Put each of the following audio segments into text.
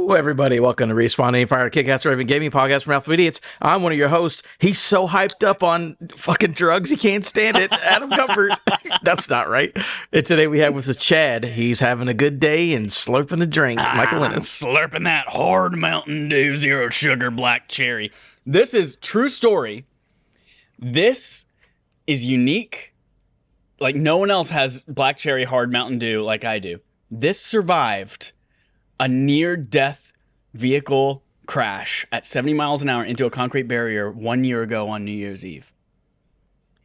Everybody, welcome to Respawn Fire Kick-Ass Raven Gaming Podcast from Affable Idiots. I'm one of your hosts. He's so hyped up on fucking drugs, he can't stand it. Adam Comfort. That's not right. And today we have with us Chad. He's having a good day and slurping a drink. Michael Lennon. Slurping that hard Mountain Dew Zero Sugar Black Cherry. This is true story. This is unique. Like, no one else has Black Cherry Hard Mountain Dew like I do. This survived a near-death vehicle crash at 70 miles an hour into a concrete barrier 1 year ago on New Year's Eve.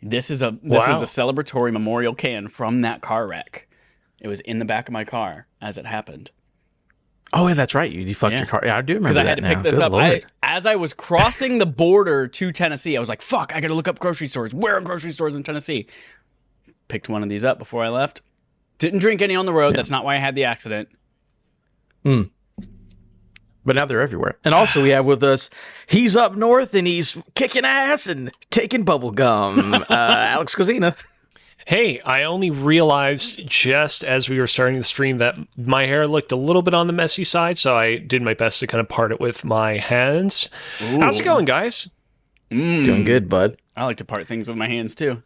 This is a celebratory memorial can from that car wreck. It was in the back of my car as it happened. Oh, yeah, that's right. You fucked your car. Yeah, I do remember that. Because I had to pick this up. As I was crossing the border to Tennessee, I was like, fuck, I got to look up grocery stores. Where are grocery stores in Tennessee? Picked one of these up before I left. Didn't drink any on the road. Yeah. That's not why I had the accident. But now they're everywhere. And also we have with us, he's up north and he's kicking ass and taking bubble gum. Alex Cozina. Hey, I only realized just as we were starting the stream that my hair looked a little bit on the messy side, so I did my best to kind of part it with my hands. Ooh. How's it going, guys? Doing good, bud. I like to part things with my hands, too.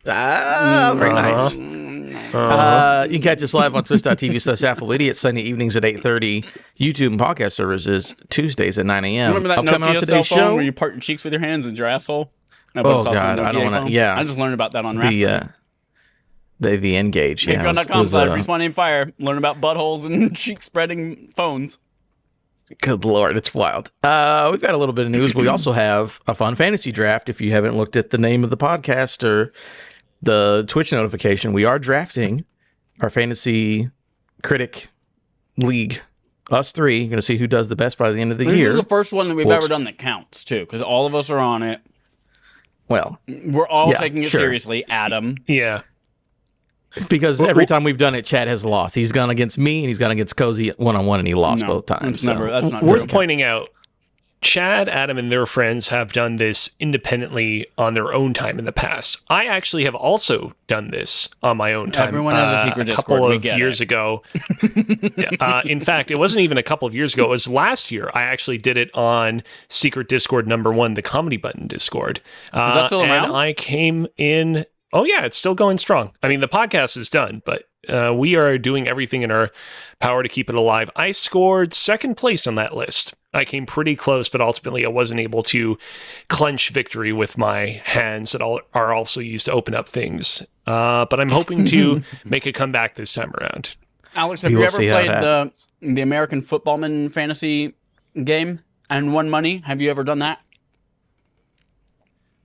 Very nice. You can catch us live on twitch.tv/Affable Idiots Sunday evenings at 8:30. YouTube and podcast services Tuesdays at 9 a.m. Remember that Nokia cell phone where you part your cheeks with your hands and your asshole? No, God, I don't want to. Yeah, I just learned about that on RAF. The Engage. Yeah, Patreon.com/RespawnAimFire. Learn about buttholes and cheek spreading phones. Good Lord, it's wild. We've got a little bit of news. We also have a fun fantasy draft. If you haven't looked at the name of the podcast or the Twitch notification, we are drafting our Fantasy Critic League. Us three. You're going to see who does the best by the end of the year. This is the first one that we've ever done that counts, too, because all of us are on it. Well, we're all taking it seriously, Adam. Yeah. Because every time we've done it, Chad has lost. He's gone against me and he's gone against Cozy one-on-one, and he lost both times. That's not worth pointing out. Chad, Adam, and their friends have done this independently on their own time in the past. I actually have also done this on my own time. Everyone has a secret Discord. A couple of years ago. In fact, it wasn't even a couple of years ago. It was last year. I actually did it on secret Discord #1, the Comedy Button Discord. Is that still around? And I came in... Oh, yeah, it's still going strong. I mean, the podcast is done, but we are doing everything in our power to keep it alive. I scored second place on that list. I came pretty close, but ultimately I wasn't able to clench victory with my hands that are also used to open up things. But I'm hoping to make a comeback this time around. Alex, have you ever played the American Footballman fantasy game and won money? Have you ever done that?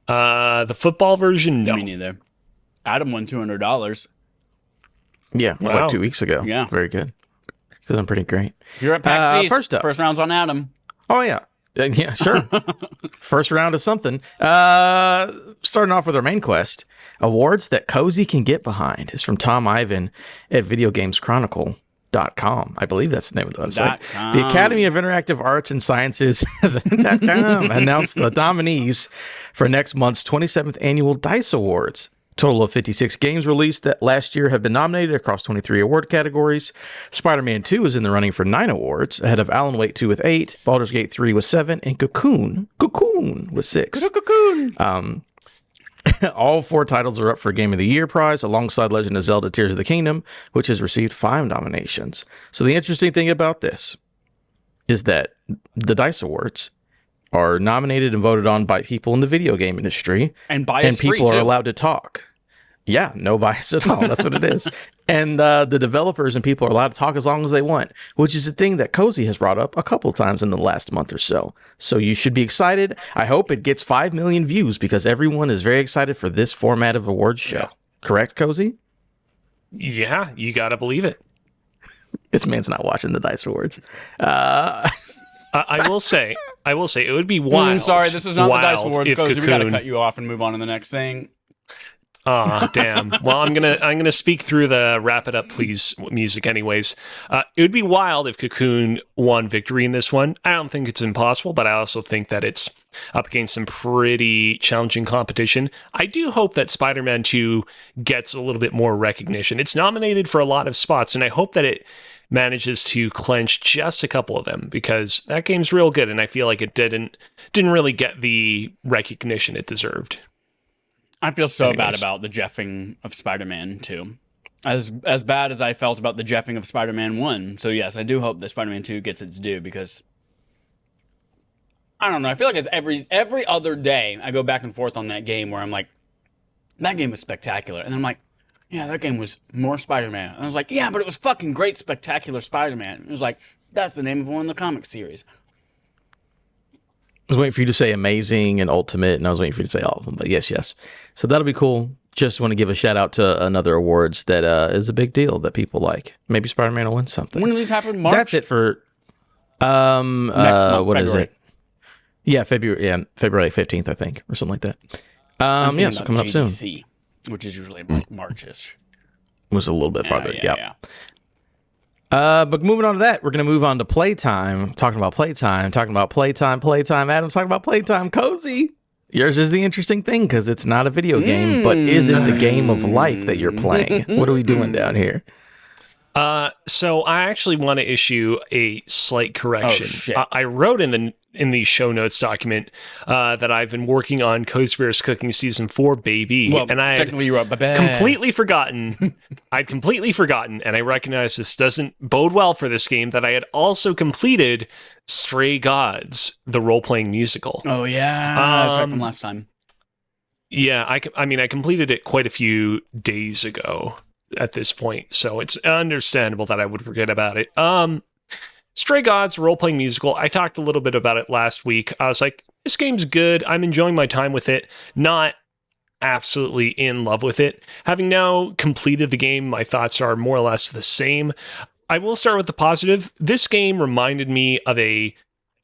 The football version, no. Me neither. Adam won $200. Yeah, wow. 2 weeks ago. Yeah. Very good. Because I'm pretty great. You're at PAX East. First up. First round's on Adam. Oh, yeah. Yeah, sure. First round of something. Starting off with our main quest. Awards that Cozy can get behind is from Tom Ivan at videogameschronicle.com. I believe that's the name of the website. The Academy of Interactive Arts and Sciences has announced the nominees for next month's 27th Annual DICE Awards. Total of 56 games released that last year have been nominated across 23 award categories. Spider-Man 2 is in the running for 9 awards, ahead of Alan Wake 2 with 8, Baldur's Gate 3 with 7, and Cocoon with 6. All 4 titles are up for Game of the Year prize, alongside Legend of Zelda Tears of the Kingdom, which has received 5 nominations. So the interesting thing about this is that the DICE Awards are nominated and voted on by people in the video game industry. And people are allowed to talk. Yeah, no bias at all. That's what it is. And the developers and people are allowed to talk as long as they want, which is a thing that Cozy has brought up a couple of times in the last month or so. So you should be excited. I hope it gets 5 million views because everyone is very excited for this format of awards show. Yeah. Correct, Cozy? Yeah, you got to believe it. This man's not watching the DICE Awards. I will say, it would be wild. Sorry, this is not the DICE Awards, Cozy. We got to cut you off and move on to the next thing. Damn. Well, I'm gonna speak through the wrap it up, please music, anyways. It would be wild if Cocoon won victory in this one. I don't think it's impossible, but I also think that it's up against some pretty challenging competition. I do hope that Spider-Man 2 gets a little bit more recognition. It's nominated for a lot of spots, and I hope that it manages to clinch just a couple of them, because that game's real good, and I feel like it didn't really get the recognition it deserved. I feel so bad about the jeffing of Spider-Man 2. As bad as I felt about the jeffing of Spider-Man 1. So yes, I do hope that Spider-Man 2 gets its due, because I don't know, I feel like it's every other day I go back and forth on that game where I'm like, that game was spectacular. And then I'm like, yeah, that game was more Spider-Man. And I was like, yeah, but it was fucking great Spectacular Spider-Man. It was like, that's the name of one of the comic series. I was waiting for you to say Amazing and Ultimate, and I was waiting for you to say all of them, but yes. So that'll be cool. Just want to give a shout out to another awards that is a big deal that people like. Maybe Spider-Man will win something. When do these happen? March? That's it for Next month, what February. is it? Yeah, February 15th, I think, or something like that. Yeah, so coming up soon. GDC, which is usually like March-ish. Was a little bit farther. Yeah. But moving on to that, we're going to move on to playtime. Talking about playtime. Adam's talking about playtime. Cozy. Yours is the interesting thing because it's not a video game, but is it the game of life that you're playing? What are we doing down here? So I actually want to issue a slight correction. Oh, shit. I wrote in the show notes document that I've been working on Cozy Cooking Season 4, baby. Well, and I technically you wrote completely forgotten. I'd completely forgotten, and I recognize this doesn't bode well for this game, that I had also completed Stray Gods, the role-playing musical. Oh, yeah. That's right from last time. Yeah, I completed it quite a few days ago at this point, so it's understandable that I would forget about it. Stray Gods, role-playing musical, I talked a little bit about it last week. I was like, this game's good. I'm enjoying my time with it. Not absolutely in love with it. Having now completed the game, my thoughts are more or less the same. I will start with the positive. This game reminded me of a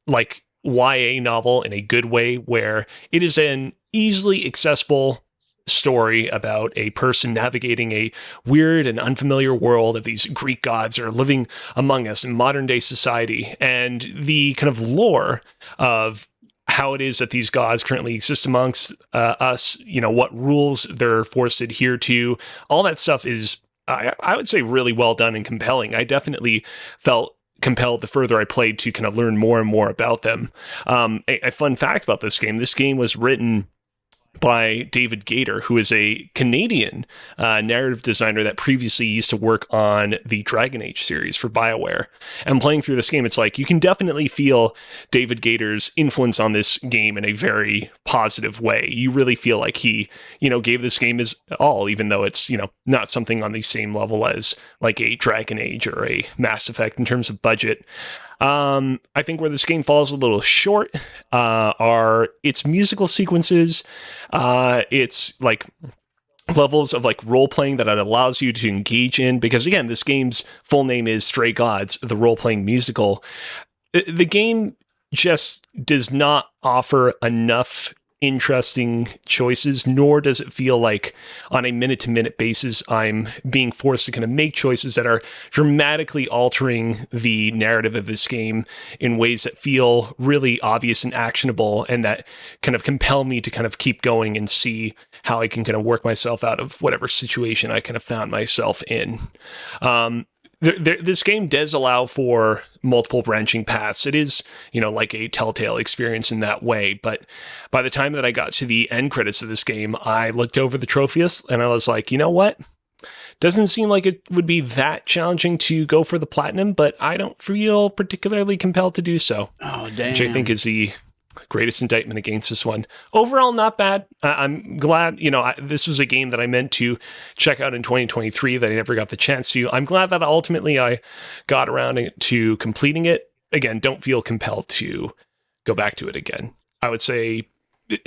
YA novel in a good way, where it is an easily accessible story about a person navigating a weird and unfamiliar world of these Greek gods that are living among us in modern day society, and the kind of lore of how it is that these gods currently exist amongst us, what rules they're forced to adhere to. All that stuff is, I would say, really well done and compelling. I definitely felt compelled the further I played to kind of learn more and more about them. A fun fact about this game was written by David Gator, who is a Canadian narrative designer that previously used to work on the Dragon Age series for BioWare. And playing through this game, it's like you can definitely feel David Gator's influence on this game in a very positive way. You really feel like he, gave this game his all, even though it's, not something on the same level as like a Dragon Age or a Mass Effect in terms of budget. I think where this game falls a little short are its musical sequences, its like levels of like role playing that it allows you to engage in, because again, this game's full name is Stray Gods, the role playing musical. The game just does not offer enough interesting choices, nor does it feel like on a minute-to-minute basis I'm being forced to kind of make choices that are dramatically altering the narrative of this game in ways that feel really obvious and actionable, and that kind of compel me to kind of keep going and see how I can kind of work myself out of whatever situation I kind of found myself in. This game does allow for multiple branching paths. It is, like a Telltale experience in that way. But by the time that I got to the end credits of this game, I looked over the trophy list and I was like, you know what? Doesn't seem like it would be that challenging to go for the platinum, but I don't feel particularly compelled to do so. Oh, damn. Which I think is the greatest indictment against this one. Overall, not bad. I'm glad, this was a game that I meant to check out in 2023 that I never got the chance to. I'm glad that ultimately I got around to completing it. Again, don't feel compelled to go back to it again. I would say,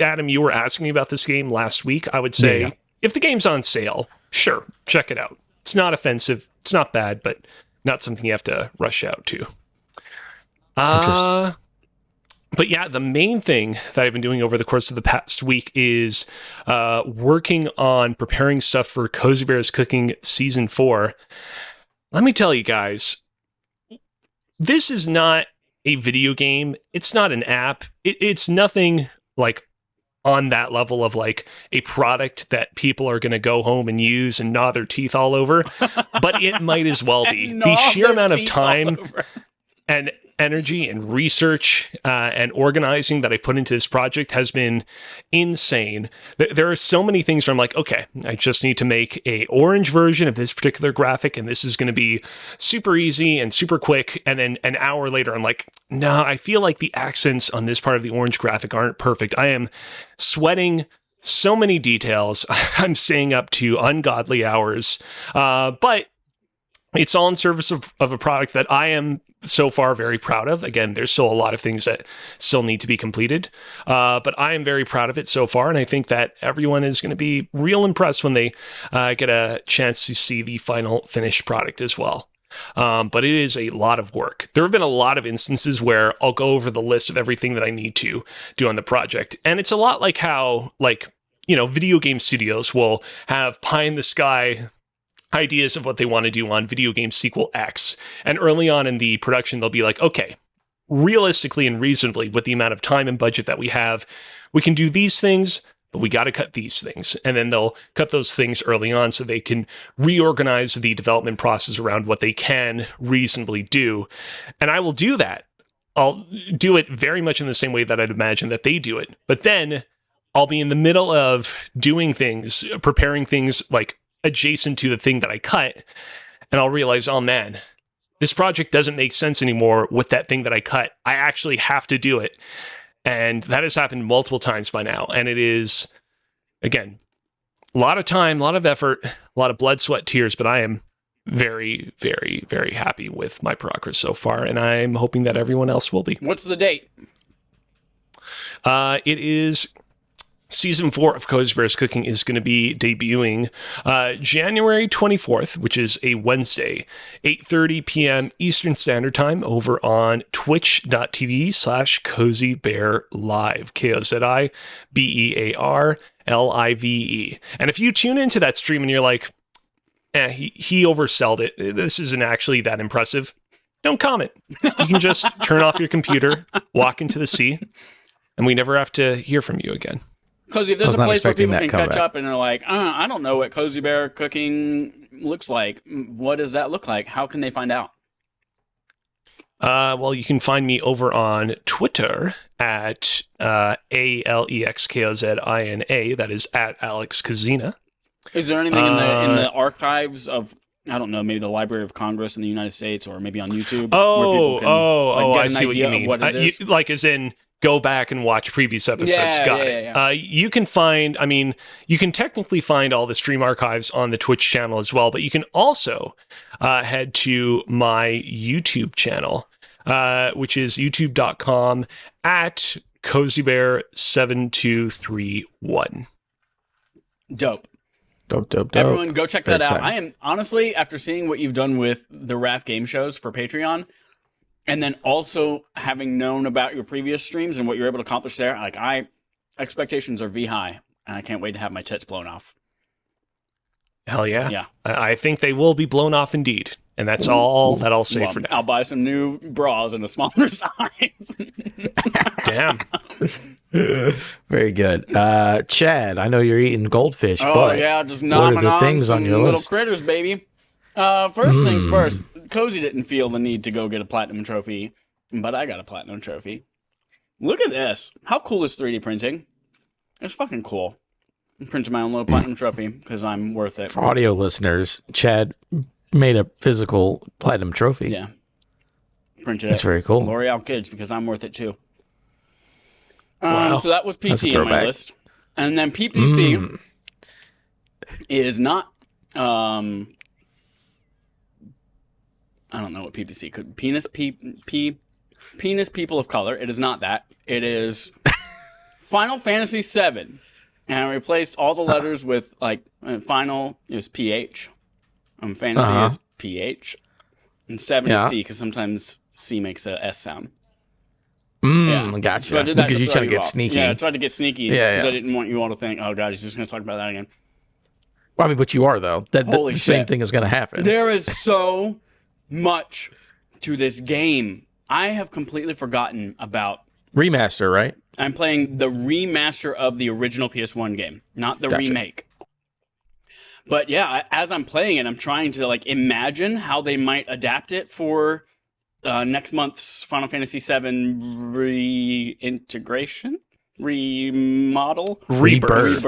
Adam, you were asking me about this game last week. I would say, if the game's on sale, sure, check it out. It's not offensive. It's not bad, but not something you have to rush out to. But yeah, the main thing that I've been doing over the course of the past week is working on preparing stuff for Cozy Bears Cooking Season 4. Let me tell you guys, this is not a video game. It's not an app. It's nothing like on that level of like a product that people are going to go home and use and gnaw their teeth all over, but it might as well be. The sheer amount of time and energy and research and organizing that I put into this project has been insane. There are so many things where I'm like, okay, I just need to make a orange version of this particular graphic, and this is going to be super easy and super quick. And then an hour later, I'm like, no, I feel like the accents on this part of the orange graphic aren't perfect. I am sweating so many details. I'm staying up to ungodly hours, but it's all in service of a product that I am so far very proud of. Again, there's still a lot of things that still need to be completed, but I am very proud of it so far, and I think that everyone is going to be real impressed when they get a chance to see the final finished product as well. But it is a lot of work. There have been a lot of instances where I'll go over the list of everything that I need to do on the project, and it's a lot like how, like, you know, video game studios will have pie in the sky ideas of what they want to do on video game sequel X. And early on in the production, they'll be like, okay, realistically and reasonably, with the amount of time and budget that we have, we can do these things, but we got to cut these things. And then they'll cut those things early on so they can reorganize the development process around what they can reasonably do. And I will do that. I'll do it very much in the same way that I'd imagine that they do it. But then I'll be in the middle of doing things, preparing things like adjacent to the thing that I cut, and I'll realize, oh man, this project doesn't make sense anymore with that thing that I cut. I actually have to do it. And that has happened multiple times by now. And it is, again, a lot of time, a lot of effort, a lot of blood, sweat, tears, but I am very, very, very happy with my progress so far, and I'm hoping that everyone else will be. What's the date? It is Season 4 of Cozy Bears Cooking is going to be debuting January 24th, which is a Wednesday, 8:30 p.m. Eastern Standard Time over on twitch.tv/CozyBearLive, KOZIBEARLIVE. And if you tune into that stream and you're like, he oversold it, this isn't actually that impressive, don't comment. You can just turn off your computer, walk into the sea, and we never have to hear from you again. Because if there's a place where people can catch up and they're like, I don't know what Cozy Bear Cooking looks like. What does that look like? How can they find out? Well, you can find me over on Twitter at ALEXKOZINA. That is at Alex Kazina. Is there anything in the archives of, I don't know, maybe the Library of Congress in the United States or maybe on YouTube? I see what you mean. Like as in, go back and watch previous episodes. Got it. Yeah. You can find, you can technically find all the stream archives on the Twitch channel as well, but you can also head to my YouTube channel, which is youtube.com at CozyBear7231. Dope. Everyone go check that out. I am, honestly, after seeing what you've done with the RAF game shows for Patreon, and then also having known about your previous streams and what you're able to accomplish there, expectations are V-high, and I can't wait to have my tits blown off. Hell yeah. Yeah. I think they will be blown off indeed. And that's all that I'll say for now. I'll buy some new bras in a smaller size. Damn. Very good. Chad, I know you're eating goldfish, but just nomming on things on your little list? Critters, baby. First things first, Cozy didn't feel the need to go get a platinum trophy, but I got a platinum trophy. Look at this. How cool is 3D printing? It's fucking cool. I'm printing my own little platinum trophy because I'm worth it. For audio listeners, Chad made a physical platinum trophy. Yeah. Printed it. That's very cool. L'Oreal Kids, because I'm worth it too. Wow. So that was PC on my list. And then PPC is not... I don't know what PPC could... Penis people of color. It is not that. It is Final Fantasy VII. And I replaced all the letters with, Final is PH. Fantasy is PH. And 7 is C, because sometimes C makes a S sound. Gotcha. So I did that because you tried to get sneaky. Yeah, I tried to get sneaky because I didn't want you all to think, oh, God, he's just going to talk about that again. Well, but you are, though. The same thing is going to happen. There is so much to this game. I have completely forgotten about Remaster, right? I'm playing the remaster of the original PS1 game, not the remake. But yeah, as I'm playing it, I'm trying to like imagine how they might adapt it for next month's Final Fantasy VII reintegration, remodel, rebirth,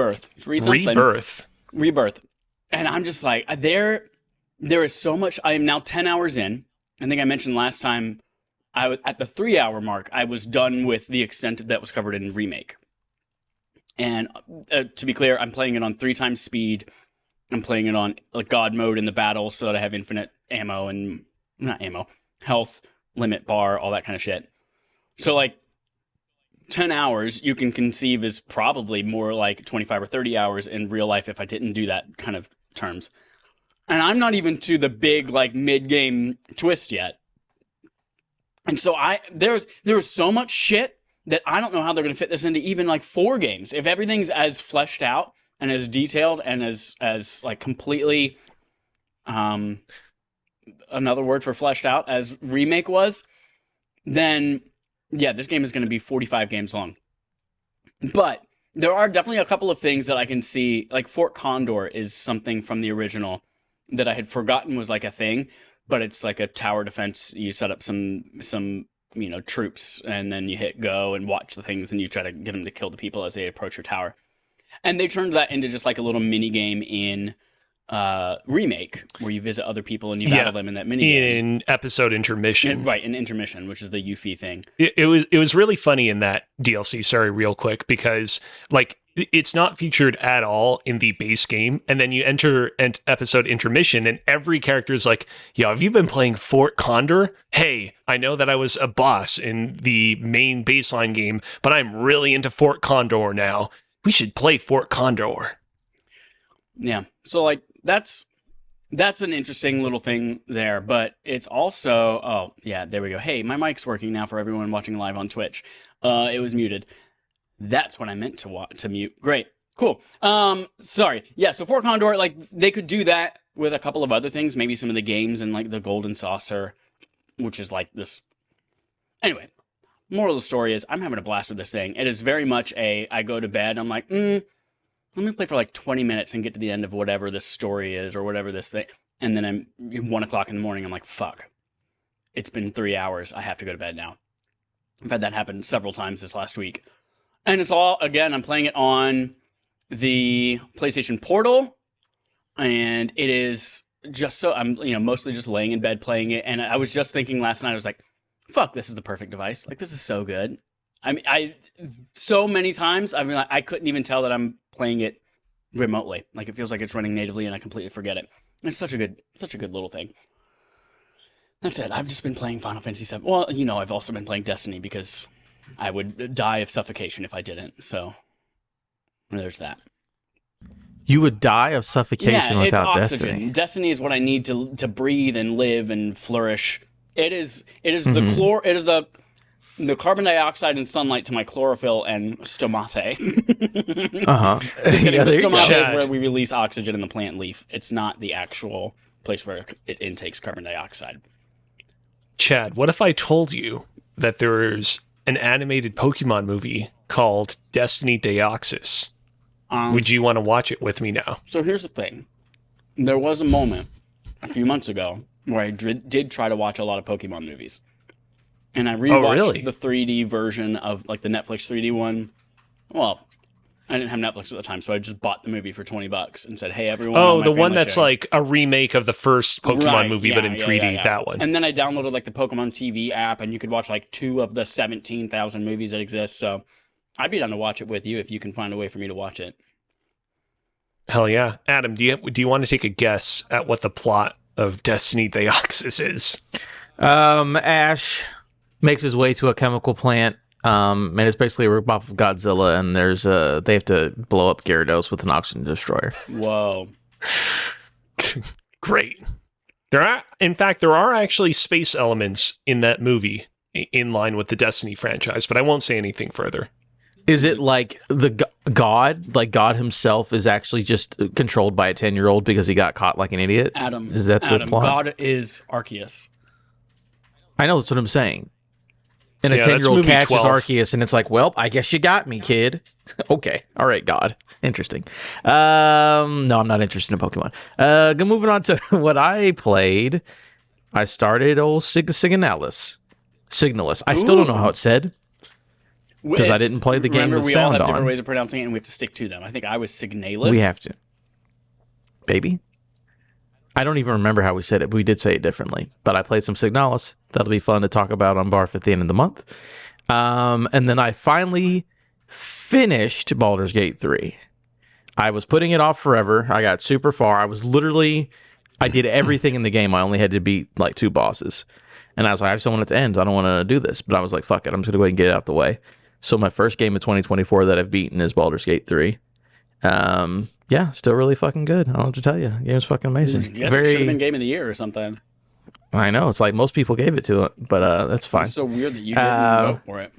rebirth. And I'm just like, there is so much. I am now 10 hours in. I think I mentioned last time, at the 3-hour mark, I was done with the extent that was covered in remake. And to be clear, I'm playing it on 3 times speed. I'm playing it on like God mode in the battle so that I have infinite ammo and health limit bar, all that kind of shit. So like 10 hours you can conceive is probably more like 25 or 30 hours in real life if I didn't do that kind of terms. And I'm not even to the big like mid-game twist yet. And so there was so much shit that I don't know how they're going to fit this into even like 4 games. If everything's as fleshed out and as detailed and as like completely, another word for fleshed out, as remake was, then yeah, this game is going to be 45 games long. But there are definitely a couple of things that I can see, like Fort Condor is something from the original that I had forgotten was like a thing. But it's like a tower defense. You set up some troops, and then you hit go and watch the things, and you try to get them to kill the people as they approach your tower. And they turned that into just like a little mini game in remake, where you visit other people and you battle them in that mini game. In episode intermission, right? In intermission, which is the Yuffie thing. It was really funny in that DLC. Sorry, real quick, because like, it's not featured at all in the base game, and then you enter an episode intermission, and every character is like, "Yo, have you been playing Fort Condor? Hey, I know that I was a boss in the main baseline game, but I'm really into Fort Condor now. We should play Fort Condor." Yeah, so like that's an interesting little thing there, but it's also there we go. Hey, my mic's working now for everyone watching live on Twitch. It was muted. That's what I meant to mute. Great. Cool. Sorry. Yeah, so Fort Condor, like, they could do that with a couple of other things, maybe some of the games and, like, the Golden Saucer, which is, like, this. Anyway, moral of the story is I'm having a blast with this thing. It is very much I go to bed, I'm like, let me play for, like, 20 minutes and get to the end of whatever this story is or whatever this thing. And then I'm 1 o'clock in the morning, I'm like, fuck. It's been 3 hours. I have to go to bed now. I've had that happen several times this last week. And it's all, again, I'm playing it on the PlayStation Portal, and it is just so, I'm mostly just laying in bed playing it, and I was just thinking last night, I was like, fuck, this is the perfect device. Like, this is so good. I mean, so many times, I mean, I couldn't even tell that I'm playing it remotely. Like, it feels like it's running natively, and I completely forget it. It's such a good little thing. That's it. I've just been playing Final Fantasy VII. Well, I've also been playing Destiny because I would die of suffocation if I didn't. So there's that. You would die of suffocation without it's oxygen. Destiny. Destiny is what I need to breathe and live and flourish. It is Mm-hmm. the carbon dioxide and sunlight to my chlorophyll and stomate. Uh-huh. The stomate is where we release oxygen in the plant leaf. It's not the actual place where it intakes carbon dioxide. Chad, what if I told you that there's an animated Pokemon movie called Destiny Deoxys? Would you want to watch it with me now? So here's the thing. There was a moment a few months ago where I did try to watch a lot of Pokemon movies. And I rewatched the 3D version of, like, the Netflix 3D one. Well, I didn't have Netflix at the time, so I just bought the movie for $20 and said, hey, everyone. Oh, the one that's like a remake of the first Pokemon movie, but in 3D, that one. And then I downloaded, like, the Pokemon TV app, and you could watch, like, 2 of the 17,000 movies that exist. So I'd be down to watch it with you if you can find a way for me to watch it. Hell yeah. Adam, do you want to take a guess at what the plot of Destiny Deoxys is? Ash makes his way to a chemical plant, and it's basically a ripoff of Godzilla, and they have to blow up Gyarados with an oxygen destroyer. Whoa. Great. There are actually space elements in that movie in line with the Destiny franchise, but I won't say anything further. Is it like the God? Like God himself is actually just controlled by a 10-year-old because he got caught like an idiot? Adam. Is that the plot? God is Arceus. I know, that's what I'm saying. And a Yeah, that's 10-year-old movie catches 12. Arceus, and it's like, well, I guess you got me, kid. Okay. All right, God. Interesting. No, I'm not interested in Pokemon. Moving on to what I played. I started old Signalis. I still don't know how it's said because I didn't play the game Remember, with we all sound have different on. ways of pronouncing it, and we have to stick to them. I think I was Signalis. We have to. Baby? I don't even remember how we said it, but we did say it differently. But I played some Signalis. That'll be fun to talk about on Barf at the end of the month. And then I finally finished Baldur's Gate 3. I was putting it off forever. I got super far. I did everything in the game. I only had to beat like 2 bosses. And I was like, I just don't want it to end. I don't want to do this. But I was like, fuck it. I'm just going to go ahead and get it out the way. So my first game of 2024 that I've beaten is Baldur's Gate 3. Yeah, still really fucking good. I don't know what to tell you. The game's fucking amazing. Yes, it should have been Game of the Year or something. I know. It's like most people gave it to it, but that's fine. It's so weird that you didn't vote for it.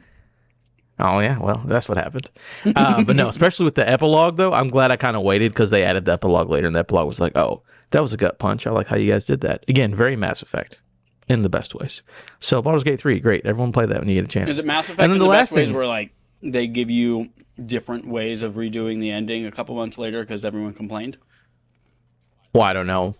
Oh, yeah. Well, that's what happened. But no, especially with the epilogue, though, I'm glad I kind of waited because they added the epilogue later, and the epilogue was like, oh, that was a gut punch. I like how you guys did that. Again, very Mass Effect in the best ways. So Baldur's Gate 3, great. Everyone play that when you get a chance. Is it Mass Effect And then in the the last best ways thing- where like they give you different ways of redoing the ending a couple months later because everyone complained? Well, I don't know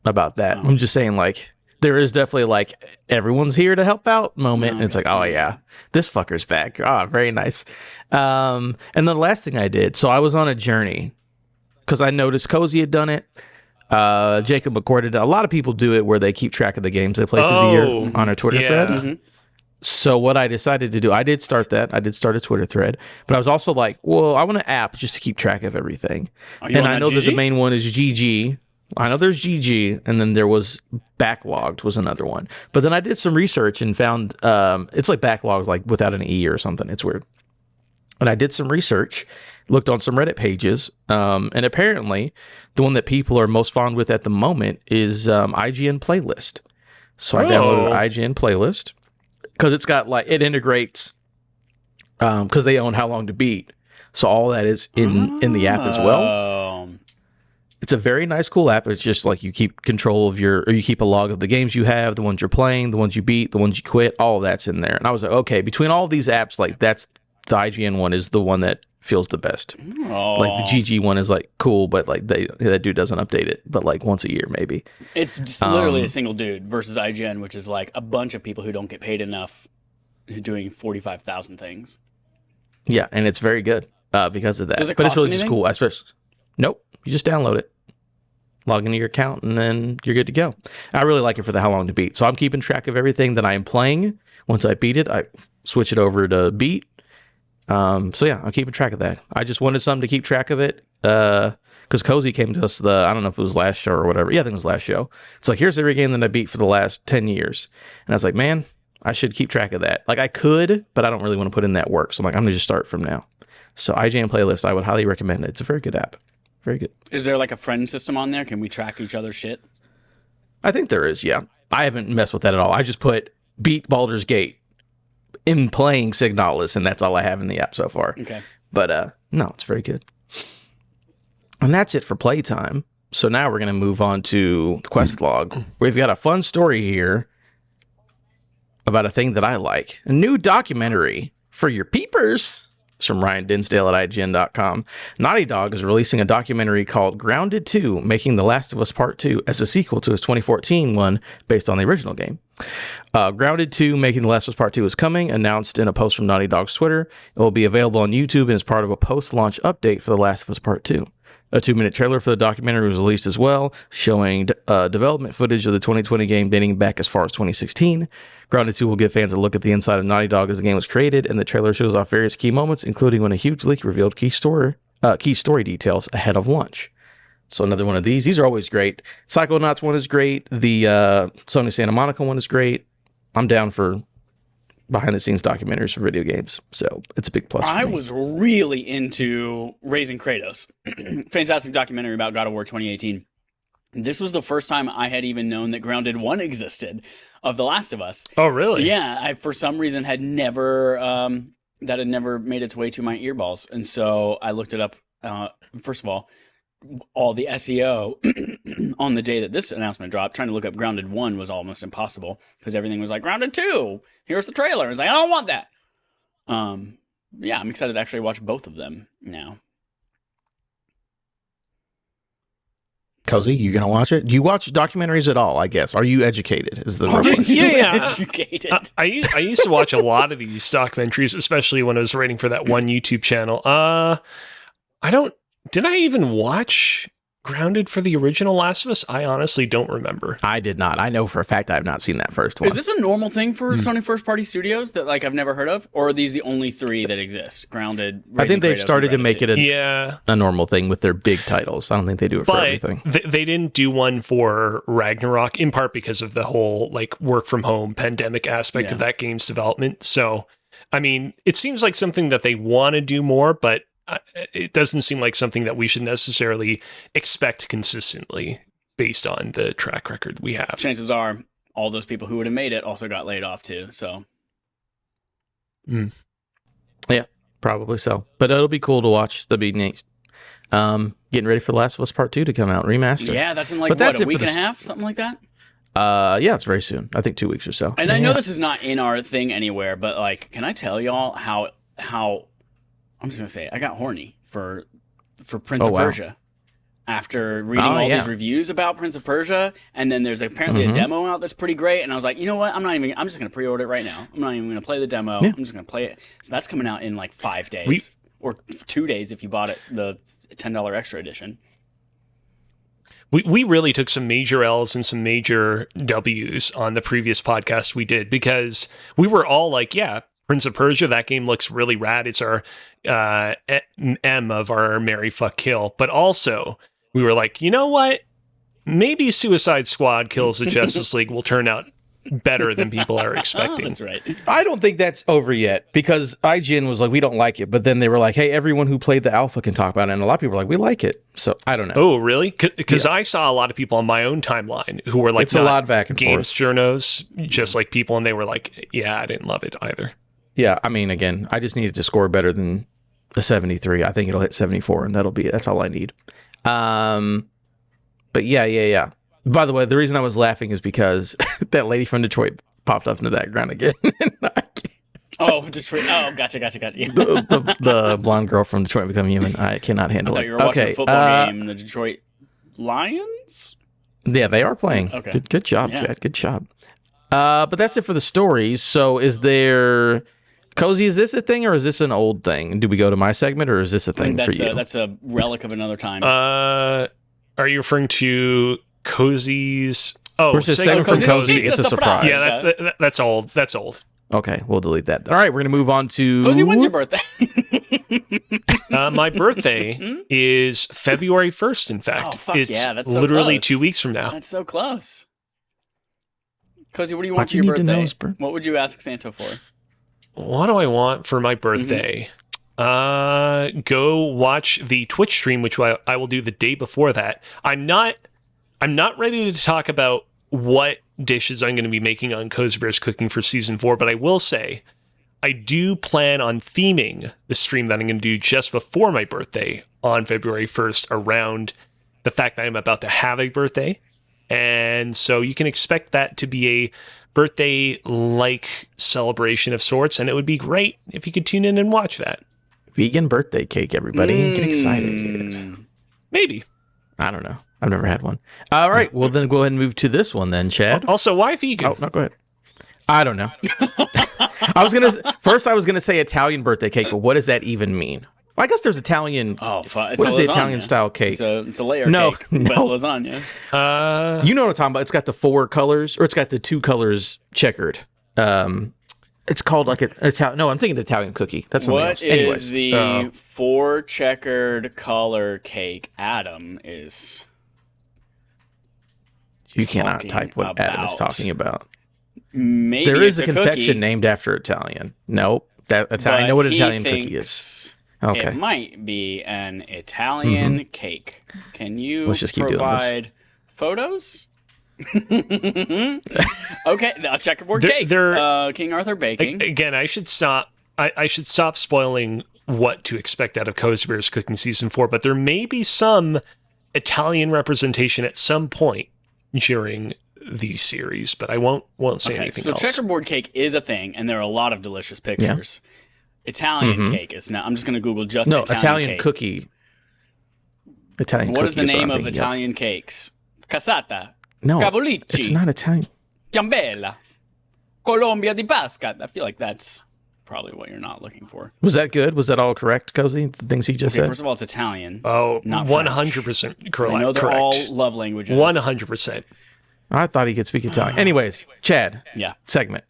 about that. I'm just saying, like, there is definitely, like, everyone's here to help out moment. And it's like, oh, yeah, this fucker's back. Ah, very nice. And then the last thing I did, so I was on a journey because I noticed Cozy had done it. Jacob McCord did it. A lot of people do it where they keep track of the games they play through the year on a Twitter thread. Mm-hmm. So what I decided to do, I did start that. I did start a Twitter thread, but I was also like, well, I want an app just to keep track of everything. And I know that the main one is GG. I know there's GG, and then there was Backlogged was another one. But then I did some research and found it's like Backlogged, like without an E or something. It's weird. And I did some research, looked on some Reddit pages, and apparently the one that people are most fond with at the moment is IGN Playlist. So I downloaded IGN Playlist because it's got like it integrates because they own How Long to Beat, so all that is in the app as well. It's a very nice, cool app. It's just like you keep control of you keep a log of the games you have, the ones you're playing, the ones you beat, the ones you quit, all of that's in there. And I was like, okay, between all of these apps, like that's the IGN one is the one that feels the best. Like the GG one is like cool, but like that dude doesn't update it, but like once a year maybe. It's just literally a single dude versus IGN, which is like a bunch of people who don't get paid enough doing 45,000 things. Yeah, and it's very good because of that. Does it but cost it's really anything? just cool. Especially, nope, you just download it, log into your account, and then you're good to go. I really like it for the How Long to Beat. So I'm keeping track of everything that I am playing. Once I beat it, I switch it over to beat. So yeah, I'm keeping track of that. I just wanted something to keep track of it because Cozy came to us I don't know if it was last show or whatever. Yeah, I think it was last show. It's like, here's every game that I beat for the last 10 years. And I was like, man, I should keep track of that. Like I could, but I don't really want to put in that work. So I'm like, I'm going to just start from now. So IGN Playlist, I would highly recommend it. It's a very good app. Very good. Is there like a friend system on there? Can we track each other's shit? I think there is, yeah. I haven't messed with that at all. I just put beat Baldur's Gate in playing Signalis, and that's all I have in the app so far. Okay. But no, it's very good. And that's it for playtime. So now we're going to move on to the quest log. We've got a fun story here about a thing that I like. A new documentary for your peepers. It's from Ryan Dinsdale at IGN.com. Naughty Dog is releasing a documentary called Grounded 2, Making The Last of Us Part 2 as a sequel to his 2014 one based on the original game. Grounded 2, Making The Last of Us Part 2 is coming, announced in a post from Naughty Dog's Twitter. It will be available on YouTube and is part of a post-launch update for The Last of Us Part 2. A 2-minute trailer for the documentary was released as well, showing development footage of the 2020 game dating back as far as 2016. Grounded 2 will give fans a look at the inside of Naughty Dog as the game was created, and the trailer shows off various key moments, including when a huge leak revealed key story details ahead of launch. So another one of these. These are always great. Psychonauts one is great. The Sony Santa Monica one is great. I'm down for behind-the-scenes documentaries for video games, so it's a big plus for me. I was really into Raising Kratos. Fantastic documentary about God of War 2018. This was the first time I had even known that Grounded 1 existed of The Last of Us. Oh, really? Yeah, I for some reason had never that had never made its way to my earballs, and so I looked it up. First of all, all the SEO on the day that this announcement dropped, trying to look up Grounded 1 was almost impossible because everything was like, Grounded 2, here's the trailer. It's like, I don't want that. Yeah, I'm excited to actually watch both of them now. Cozy, you gonna watch it? Do you watch documentaries at all? I guess. Are you educated? Is the yeah. Educated. I used to watch a lot of these documentaries, especially when I was writing for that one YouTube channel. Did I even watch Grounded for the original Last of Us? I honestly don't remember. I did not. I know for a fact I have not seen that first one. Is this a normal thing for Sony first-party studios that like I've never heard of, or are these the only three that exist? Grounded. I think they've started to make it a normal thing with their big titles. I don't think they do it for everything. They didn't do one for Ragnarok, in part because of the whole like work from home pandemic aspect of that game's development. So, I mean, it seems like something that they want to do more, but it doesn't seem like something that we should necessarily expect consistently based on the track record we have. Chances are all those people who would have made it also got laid off too. So, yeah, probably so. But it'll be cool to watch. That'll be neat. Getting ready for The Last of Us Part 2 to come out, remastered. Yeah, that's in like a week and a half, something like that. Yeah, it's very soon. I think 2 weeks or so. And I know this is not in our thing anywhere, but like, can I tell y'all how I'm just gonna say I got horny for Prince of Persia after reading all these reviews about Prince of Persia, and then there's apparently a demo out that's pretty great, and I was like, you know what? I'm just gonna pre-order it right now. I'm not even gonna play the demo. I'm just gonna play it. So that's coming out in like 5 days or 2 days if you bought it the $10 extra edition. We really took some major L's and some major W's on the previous podcast we did because we were all like, yeah, Prince of Persia, that game looks really rad. It's our M of our Marry, Fuck, Kill. But also, we were like, you know what? Maybe Suicide Squad Kills the Justice League will turn out better than people are expecting. That's right. I don't think that's over yet because IGN was like, we don't like it. But then they were like, hey, everyone who played the alpha can talk about it. And a lot of people were like, we like it. So I don't know. Oh, really? Because I saw a lot of people on my own timeline who were like, it's a lot back and games forth. journos, just like people. And they were like, yeah, I didn't love it either. Yeah, I mean, again, I just needed to score better than a 73. I think it'll hit 74, and that's all I need. But yeah. By the way, the reason I was laughing is because that lady from Detroit popped up in the background again. Detroit. Oh, gotcha. The blonde girl from Detroit Become Human. I cannot handle it. I thought you were watching a football game, the Detroit Lions? Yeah, they are playing. Okay. Good job, Chad. Good job. But that's it for the stories. So is there... Cozy, is this a thing or is this an old thing? Do we go to my segment or is this a thing for you? That's a relic of another time. Are you referring to Cozy's? Oh, where's this segment from Cozy? It's a surprise. Yeah, that's old. That's old. Okay, we'll delete that. All right, we're going to move on to... Cozy, when's your birthday? My birthday is February 1st, in fact. Oh, fuck it's yeah, that's so literally close. 2 weeks from now. That's so close. Cozy, what do you want for you your need to know birthday? his What would you ask Santa for? What do I want for my birthday? Go watch the Twitch stream, which I will do the day before that. I'm not ready to talk about what dishes I'm going to be making on Cozy Bear's Cooking for Season 4, but I will say I do plan on theming the stream that I'm going to do just before my birthday on February 1st around the fact that I'm about to have a birthday. And so you can expect that to be a birthday-like celebration of sorts, and it would be great if you could tune in and watch that. Vegan birthday cake, everybody. Get excited. Maybe. I don't know. I've never had one. All right, well, then go ahead and move to this one then, Chad. Also, why vegan? Oh, no, go ahead. I don't know. I was going to say Italian birthday cake, but what does that even mean? Well, I guess there's Italian. Oh, what is the Italian style cake? It's a layer cake, but lasagna. You know what I'm talking about? It's got the 4 colors, or it's got the 2 colors checkered. It's called like no, I'm thinking Italian cookie. That's something else. What is the 4 checkered color cake? Adam is. You cannot type what Adam is talking about. Maybe there is it's a confection cookie, named after Italian. Nope, I know what an Italian cookie is. Okay. It might be an Italian cake. Can you Let's just keep provide photos? Okay, a checkerboard cake. King Arthur baking. Again, I should stop. I should stop spoiling what to expect out of Cozy Bear's Cooking Season 4, but there may be some Italian representation at some point during these series, but I won't say anything else. So checkerboard cake is a thing, and there are a lot of delicious pictures. Yeah. Italian cake is not. I'm just going to Google just Italian cake. Cookie. Italian what cookie is the name of Italian cakes? Cassata. No, Cavolici. It's not Italian. Ciambella. Colombia di Pasca. I feel like that's probably what you're not looking for. Was that good? Was that all correct, Cozy? The things he just said? First of all, it's Italian. Oh, not 100% correct. I know they're all love languages. 100%. I thought he could speak Italian. Anyways, Chad. Yeah. Segment.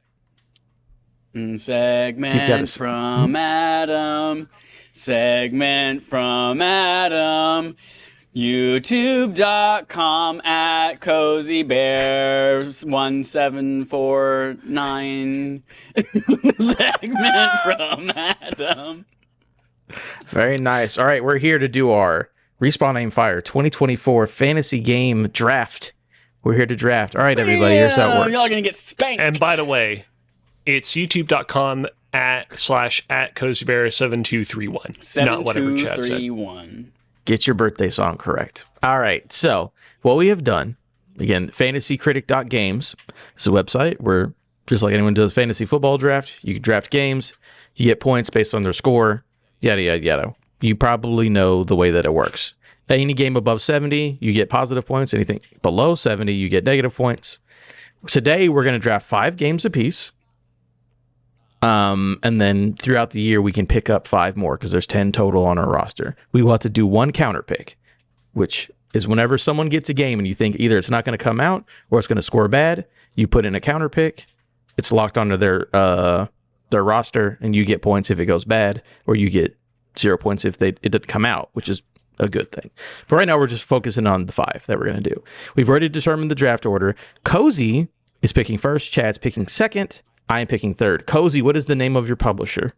Segment from Adam. Segment from Adam. YouTube.com at Cozy Bears 1749. Segment from Adam. Very nice. All right, we're here to do our Respawn Aim Fire 2024 fantasy game draft. We're here to draft. All right, everybody, here's how it works. Y'all gonna get spanked. And by the way, it's youtube.com / CozyBear7231. Not whatever Chad said. Get your birthday song correct. All right, so what we have done, again, fantasycritic.games is a website where, just like anyone does fantasy football draft, you can draft games, you get points based on their score, yada, yada, yada. You probably know the way that it works. Any game above 70, you get positive points. Anything below 70, you get negative points. Today, we're going to draft 5 games apiece. And then throughout the year, we can pick up 5 more because there's 10 total on our roster. We will have to do 1 counter pick, which is whenever someone gets a game and you think either it's not going to come out or it's going to score bad, you put in a counter pick. It's locked onto their roster, and you get points if it goes bad, or you get 0 points if it didn't come out, which is a good thing. But right now, we're just focusing on the 5 that we're going to do. We've already determined the draft order. Cozy is picking first. Chad's picking second. I am picking third. Cozy, what is the name of your publisher?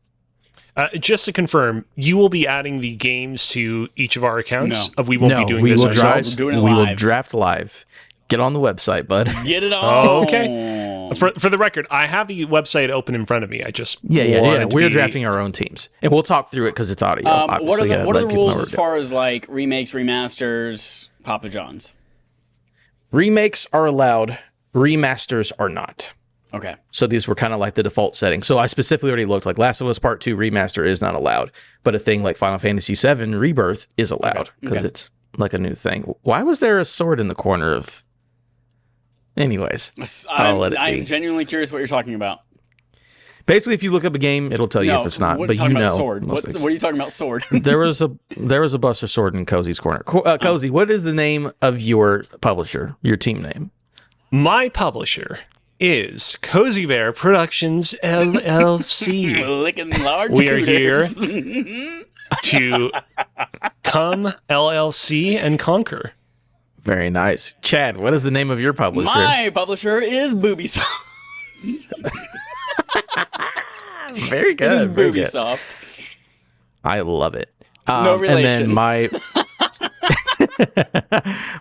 Just to confirm, you will be adding the games to each of our accounts? No. We won't be doing this ourselves? We're doing it we live. will draft live. Get on the website, bud. Get it on. Okay. For the record, I have the website open in front of me. I just yeah. We're drafting our own teams, and we'll talk through it because it's audio. What are the rules as far as like remakes, remasters, Papa John's? Remakes are allowed. Remasters are not. Okay. So these were kind of like the default settings. So I specifically already looked like Last of Us Part 2 remaster is not allowed, but a thing like Final Fantasy VII Rebirth is allowed because it's like a new thing. Why was there a sword in the corner of? Anyways, I'm genuinely curious what you're talking about. Basically, if you look up a game, it'll tell you if it's not. But you know, sword. What are you talking about? Sword. There was a Buster Sword in Cozy's corner. Cozy, what is the name of your publisher? Your team name? My publisher is Cozy Bear Productions LLC. Licking large we are here to come LLC and conquer. Very nice. Chad, what is the name of your publisher? My publisher is Boobysoft. Very good. It is very Boobysoft. Good. I love it. No relation. And then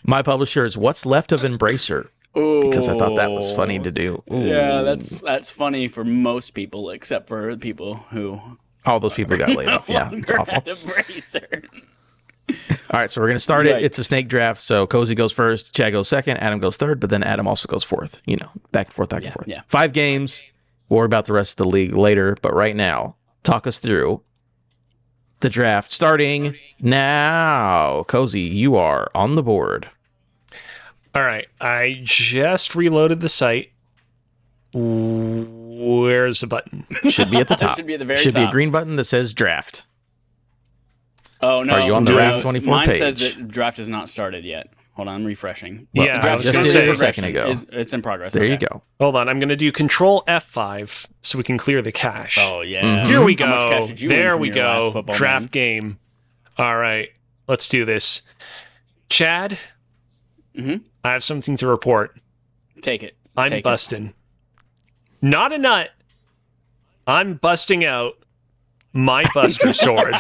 my publisher is What's Left of Embracer. Ooh. Because I thought that was funny to do. Ooh. Yeah, that's funny for most people, except for people who... All those people got laid off. Yeah, it's awful. All right, so we're going to start it. It's a snake draft, so Cozy goes first, Chad goes second, Adam goes third, but then Adam also goes fourth. You know, back and forth, back and forth. Yeah. 5 games. We'll worry about the rest of the league later, but right now, talk us through the draft starting now. Cozy, you are on the board. All right, I just reloaded the site. Where's the button? Should be at the top. Should be at the very Should top. be a green button that says draft. Oh, no. Are you on the RAF 24 mine page? Mine says that draft is not started yet. Hold on, I'm refreshing. Well, yeah, I was going to say a second ago. It's in progress. There you go. Hold on, I'm going to do Control F5 so we can clear the cache. Oh, yeah. Mm-hmm. Here we How much go. cash did you win There from we your go. last football Draft game. All right, let's do this. Chad, I have something to report. Take it. I'm busting. Not a nut. I'm busting out my Buster Sword.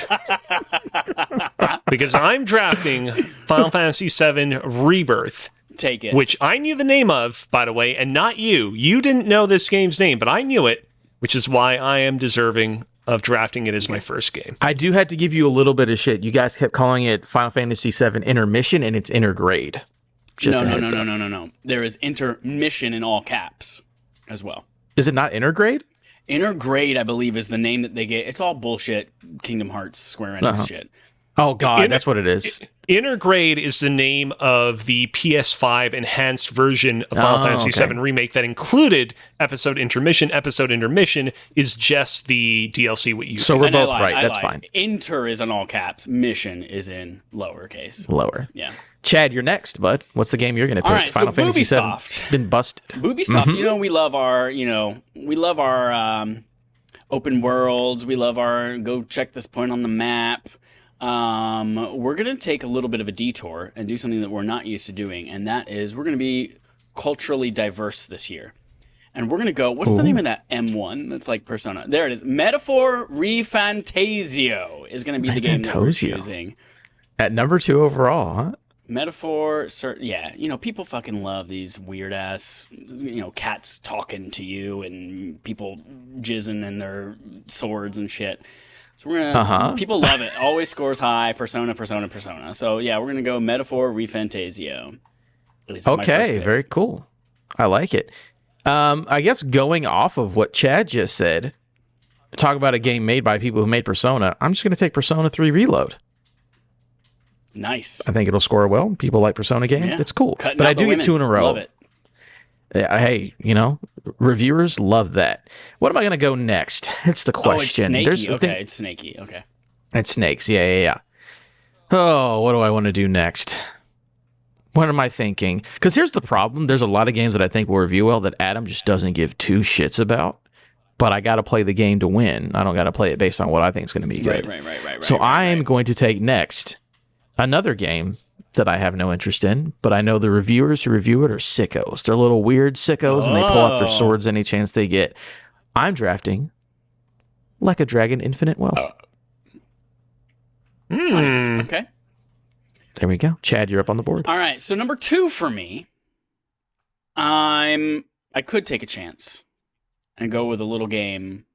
Because I'm drafting Final Fantasy VII Rebirth. Take it. Which I knew the name of, by the way, and not you. You didn't know this game's name, but I knew it, which is why I am deserving of drafting it as my first game. I do have to give you a little bit of shit. You guys kept calling it Final Fantasy VII Intermission, and it's Intergrade. No. There is intermission in all caps as well. Is it not Intergrade? Intergrade, I believe, is the name that they get. It's all bullshit. Kingdom Hearts, Square Enix shit. Oh God, that's what it is. Intergrade is the name of the PS5 enhanced version of Final Fantasy VII Remake that included Episode Intermission. Episode Intermission is just the DLC. What you so we're both right. That's fine. Inter is in all caps. Mission is in lowercase. Lower. Yeah. Chad, you're next, bud. What's the game you're going to pick? All right, Final so Fantasy Ubisoft. VII been busted. Ubisoft. You know, we love our open worlds. We love our go check this point on the map. We're going to take a little bit of a detour and do something that we're not used to doing, and that is we're going to be culturally diverse this year. And we're going to go, what's the name of that M1 that's like Persona? There it is. Metaphor Refantasio is going to be the game that we're choosing. At number 2 overall, huh? Metaphor, yeah, you know, people fucking love these weird ass, you know, cats talking to you and people jizzing in their swords and shit. So we're gonna, people love it. Always scores high. Persona. So yeah, we're gonna go Metaphor Refantasio. Okay, very cool. I like it. I guess going off of what Chad just said, talk about a game made by people who made Persona. I'm just gonna take Persona 3 Reload. Nice. I think it'll score well. People like Persona games. Yeah. It's cool. But I do get 2 in a row. Love it. Hey, you know, reviewers love that. What am I going to go next? It's the question. Oh, it's snaky. It's snaky. Okay. It's snakes. Yeah. Oh, what do I want to do next? What am I thinking? Because here's the problem. There's a lot of games that I think will review well that Adam just doesn't give 2 shits about. But I got to play the game to win. I don't got to play it based on what I think is going to be good. Right. So I am going to take next another game that I have no interest in, but I know the reviewers who review it are sickos. They're little weird sickos, and they pull out their swords any chance they get. I'm drafting Like a Dragon Infinite Wealth. Nice. Okay. There we go. Chad, you're up on the board. All right, so number 2 for me, I could take a chance and go with a little game,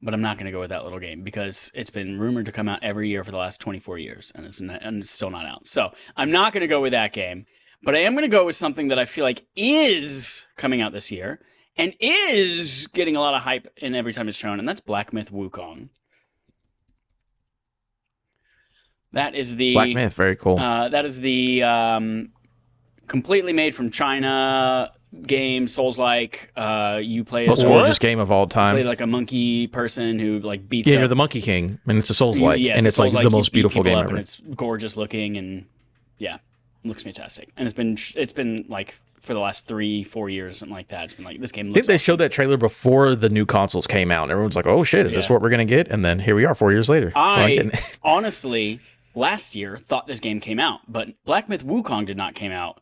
but I'm not going to go with that little game because it's been rumored to come out every year for the last 24 years, and it's still not out. So I'm not going to go with that game, but I am going to go with something that I feel like is coming out this year and is getting a lot of hype in every time it's shown, and that's Black Myth Wukong. That is the Black Myth, very cool. That is the completely made from China game, Souls-like. You play as most gorgeous game of all time. Play like a monkey person who like beats. Yeah, up. You're the Monkey King, and it's a Souls-like, and it's like the most beautiful game ever. And it's gorgeous looking, and yeah, it looks fantastic. And it's been like for the last 3-4 years, something like that. It's been like this game. I think they showed that trailer before the new consoles came out, and everyone's like, "Oh shit, is this what we're gonna get?" And then here we are, 4 years later. I honestly, last year thought this game came out, but Black Myth Wukong did not come out.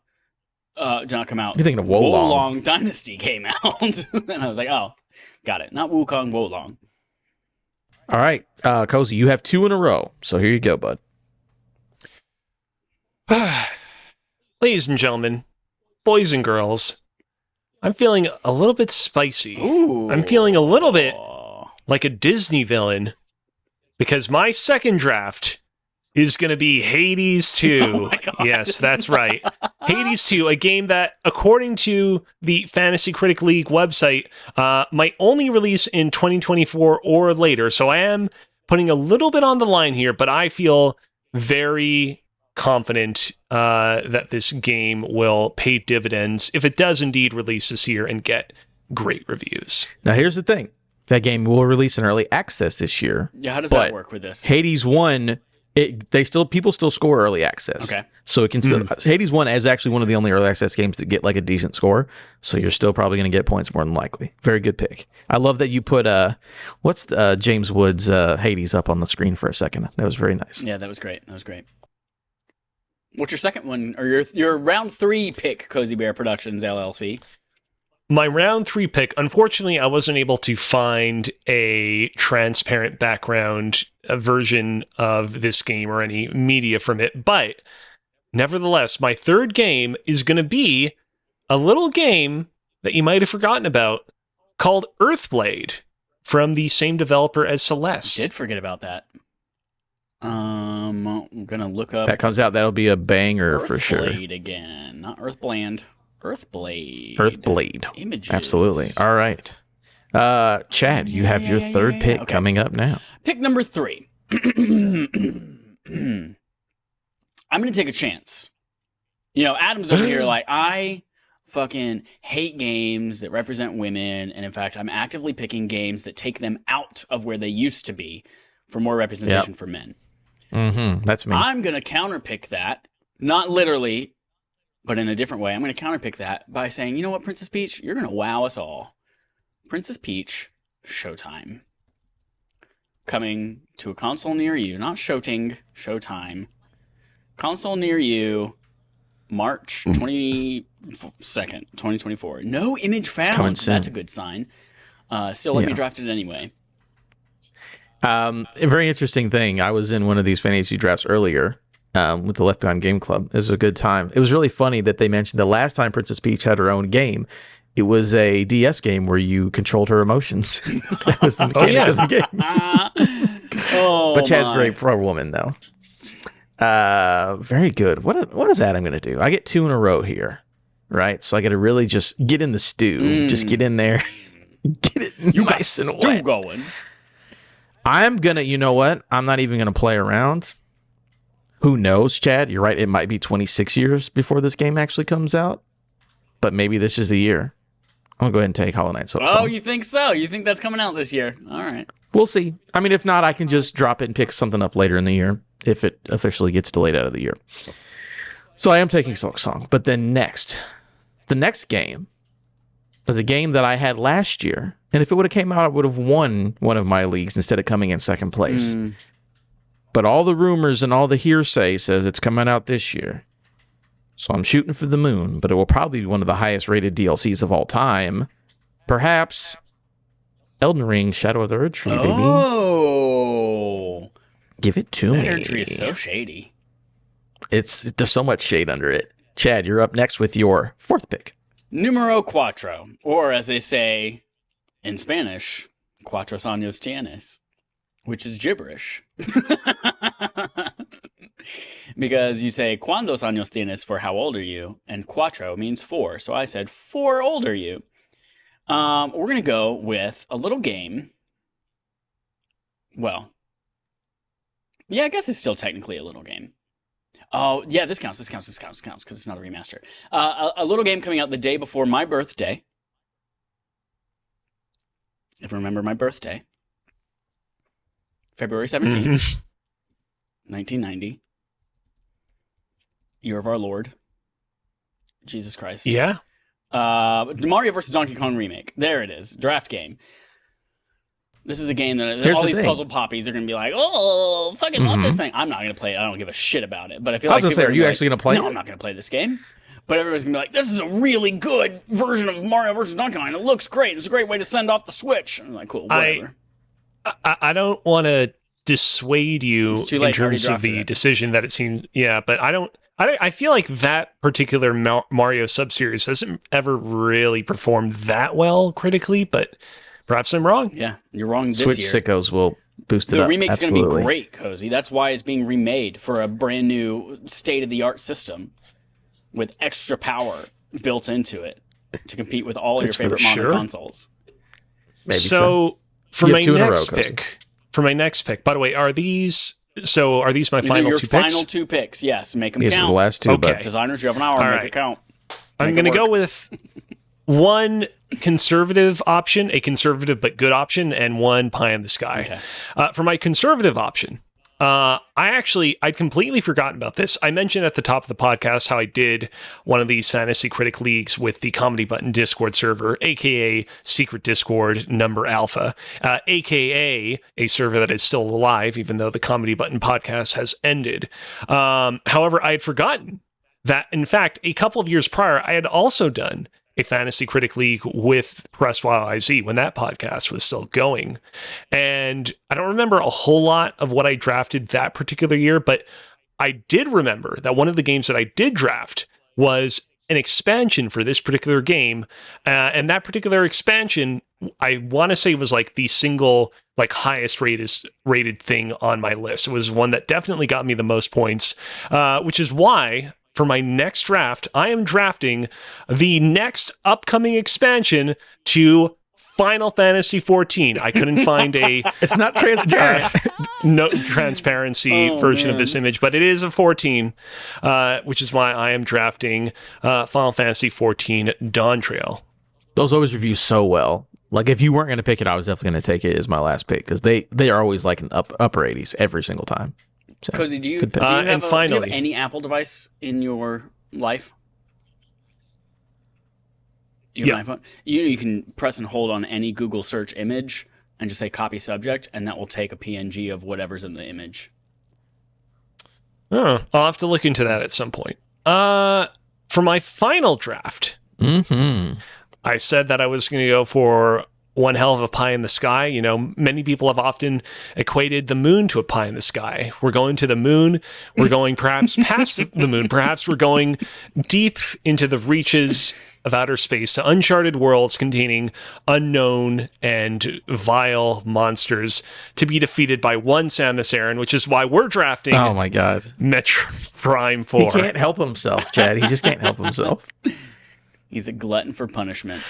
You're thinking of Wolong. Wolong Dynasty came out, and I was like, "Oh, got it." Not Wukong, Wolong. All right, Cozy, you have 2 in a row, so here you go, bud. Ladies and gentlemen, boys and girls, I'm feeling a little bit spicy. Ooh. I'm feeling a little bit like a Disney villain because my second draft is going to be Hades 2. Oh my God. Yes, that's right. Hades 2, a game that, according to the Fantasy Critic League website, might only release in 2024 or later. So I am putting a little bit on the line here, but I feel very confident that this game will pay dividends if it does indeed release this year and get great reviews. Now, here's the thing. That game will release in early access this year. Yeah, how does that work with this? Hades 1... people still score early access. Okay. So it can still Hades 1 is actually one of the only early access games to get like a decent score. So you're still probably going to get points more than likely. Very good pick. I love that you put what's James Wood's Hades up on the screen for a second. That was very nice. Yeah, that was great. What's your second one or your round 3 pick, Cozy Bear Productions LLC? My round 3 pick, unfortunately, I wasn't able to find a transparent background version of this game or any media from it, but nevertheless, my third game is going to be a little game that you might have forgotten about called Earthblade from the same developer as Celeste. Did forget about that. I'm gonna look up. That comes out, that'll be a banger for sure. Earthblade again, not Earthblade. Earthblade. Earthblade. Images. Absolutely. All right. Chad, you have your third pick coming up now. Pick number 3. I'm gonna take a chance. You know, Adam's over here like, I fucking hate games that represent women, and in fact, I'm actively picking games that take them out of where they used to be for more representation for men. Mm-hmm. That's me. I'm gonna counterpick that, not literally, but in a different way. I'm gonna counterpick that by saying, you know what, Princess Peach, you're gonna wow us all. Princess Peach, Showtime. Coming to a console near you, not Showting, Showtime. Console near you, March 22nd, 2024. No image found. That's a good sign. Still let me draft it anyway. A very interesting thing. I was in one of these fantasy drafts earlier with the Left Behind Game Club. It was a good time. It was really funny that they mentioned the last time Princess Peach had her own game, it was a DS game where you controlled her emotions. That was the mechanic of the game. But Chad's very pro-woman, though. Very good. What is Adam going to do? I get 2 in a row here, right? So I got to really just get in the stew. Just get in there. Get it nice and wet. Going. I'm going to, you know what? I'm not even going to play around. Who knows, Chad? You're right. It might be 26 years before this game actually comes out. But maybe this is the year. I'm going to go ahead and take Hollow Knight Silksong. Oh, you think so? You think that's coming out this year? All right. We'll see. I mean, if not, I can just drop it and pick something up later in the year if it officially gets delayed out of the year. So I am taking Silksong. But then the next game was a game that I had last year. And if it would have came out, I would have won one of my leagues instead of coming in second place. But all the rumors and all the hearsay says it's coming out this year. So I'm shooting for the moon, but it will probably be one of the highest rated DLCs of all time. Perhaps Elden Ring Shadow of the Erd Tree, baby. Oh. Give it to me. That Erd Tree is so shady. There's so much shade under it. Chad, you're up next with your 4th pick. Numero cuatro, or as they say in Spanish, cuatro años tienes, which is gibberish. Because you say, ¿cuántos años tienes for how old are you? And cuatro means 4. So I said, 4 old are you? We're going to go with a little game. Well, yeah, I guess it's still technically a little game. Oh, yeah, this counts, because it's not a remaster. A little game coming out the day before my birthday. If you remember my birthday. February 17th, 1990. Year of our Lord. Jesus Christ. Yeah. Mario vs. Donkey Kong remake. There it is. Draft game. This is a game that Here's all the these thing. puzzle poppies are going to be like, oh, fucking love this thing. I'm not going to play it. I don't give a shit about it. But I feel like I was going to say, are you actually going to play it? No, I'm not going to play this game. But everybody's going to be like, this is a really good version of Mario vs. Donkey Kong. It looks great. It's a great way to send off the Switch. I'm like, cool, whatever. I don't want to dissuade you too late. in terms of the decision that it seems. Yeah, but I feel like that particular Mario subseries hasn't ever really performed that well critically, but perhaps I'm wrong. Yeah, you're wrong this Switch year. sickos will boost it up. The remake's going to be Absolutely. great, Cozy. That's why it's being remade for a brand new state-of-the-art system with extra power built into it to compete with all your favorite modern consoles. Maybe so. For You my have 2 in a row, next Cozy. pick, by the way, are these my These final are your 2 picks? final 2 picks. Yes, make them These are count. the last 2, Okay. but Designers, you have an hour. All Make right. it count. I'm Make going it to go work. with one conservative option, a conservative but good option, and one pie in the sky. Okay. For my conservative option, I'd completely forgotten about this. I mentioned at the top of the podcast how I did one of these Fantasy Critic leagues with the Comedy Button Discord server, aka Secret Discord Number Alpha, aka a server that is still alive, even though the Comedy Button podcast has ended. However, I had forgotten that, in fact, a couple of years prior, I had also done a Fantasy Critic League with Press While IZ when that podcast was still going. And I don't remember a whole lot of what I drafted that particular year, but I did remember that one of the games that I did draft was an expansion for this particular game, and that particular expansion, I want to say, was like the single like highest rated thing on my list. It was one that definitely got me the most points, which is why for my next draft, I am drafting the next upcoming expansion to Final Fantasy 14. I couldn't find a It's not transparent. no transparency version of this image, but it is a 14, which is why I am drafting Final Fantasy 14 Dawn Trail. Those always review so well. Like, if you weren't going to pick it, I was definitely going to take it as my last pick, because they are always like in upper 80s every single time. So, Cozy, do you good pick. have finally, any Apple device in your life? You have an iPhone? You can press and hold on any Google search image and just say copy subject, and that will take a PNG of whatever's in the image. Oh, I'll have to look into that at some point. For my final draft, I said that I was going to go for one hell of a pie in the sky. You know, many people have often equated the moon to a pie in the sky. We're going to the moon. We're going perhaps past the moon. Perhaps we're going deep into the reaches of outer space to uncharted worlds containing unknown and vile monsters to be defeated by one Samus Aran, which is why we're drafting Oh my God. Metroid Prime 4. He can't help himself, Chad. He just can't help himself. He's a glutton for punishment.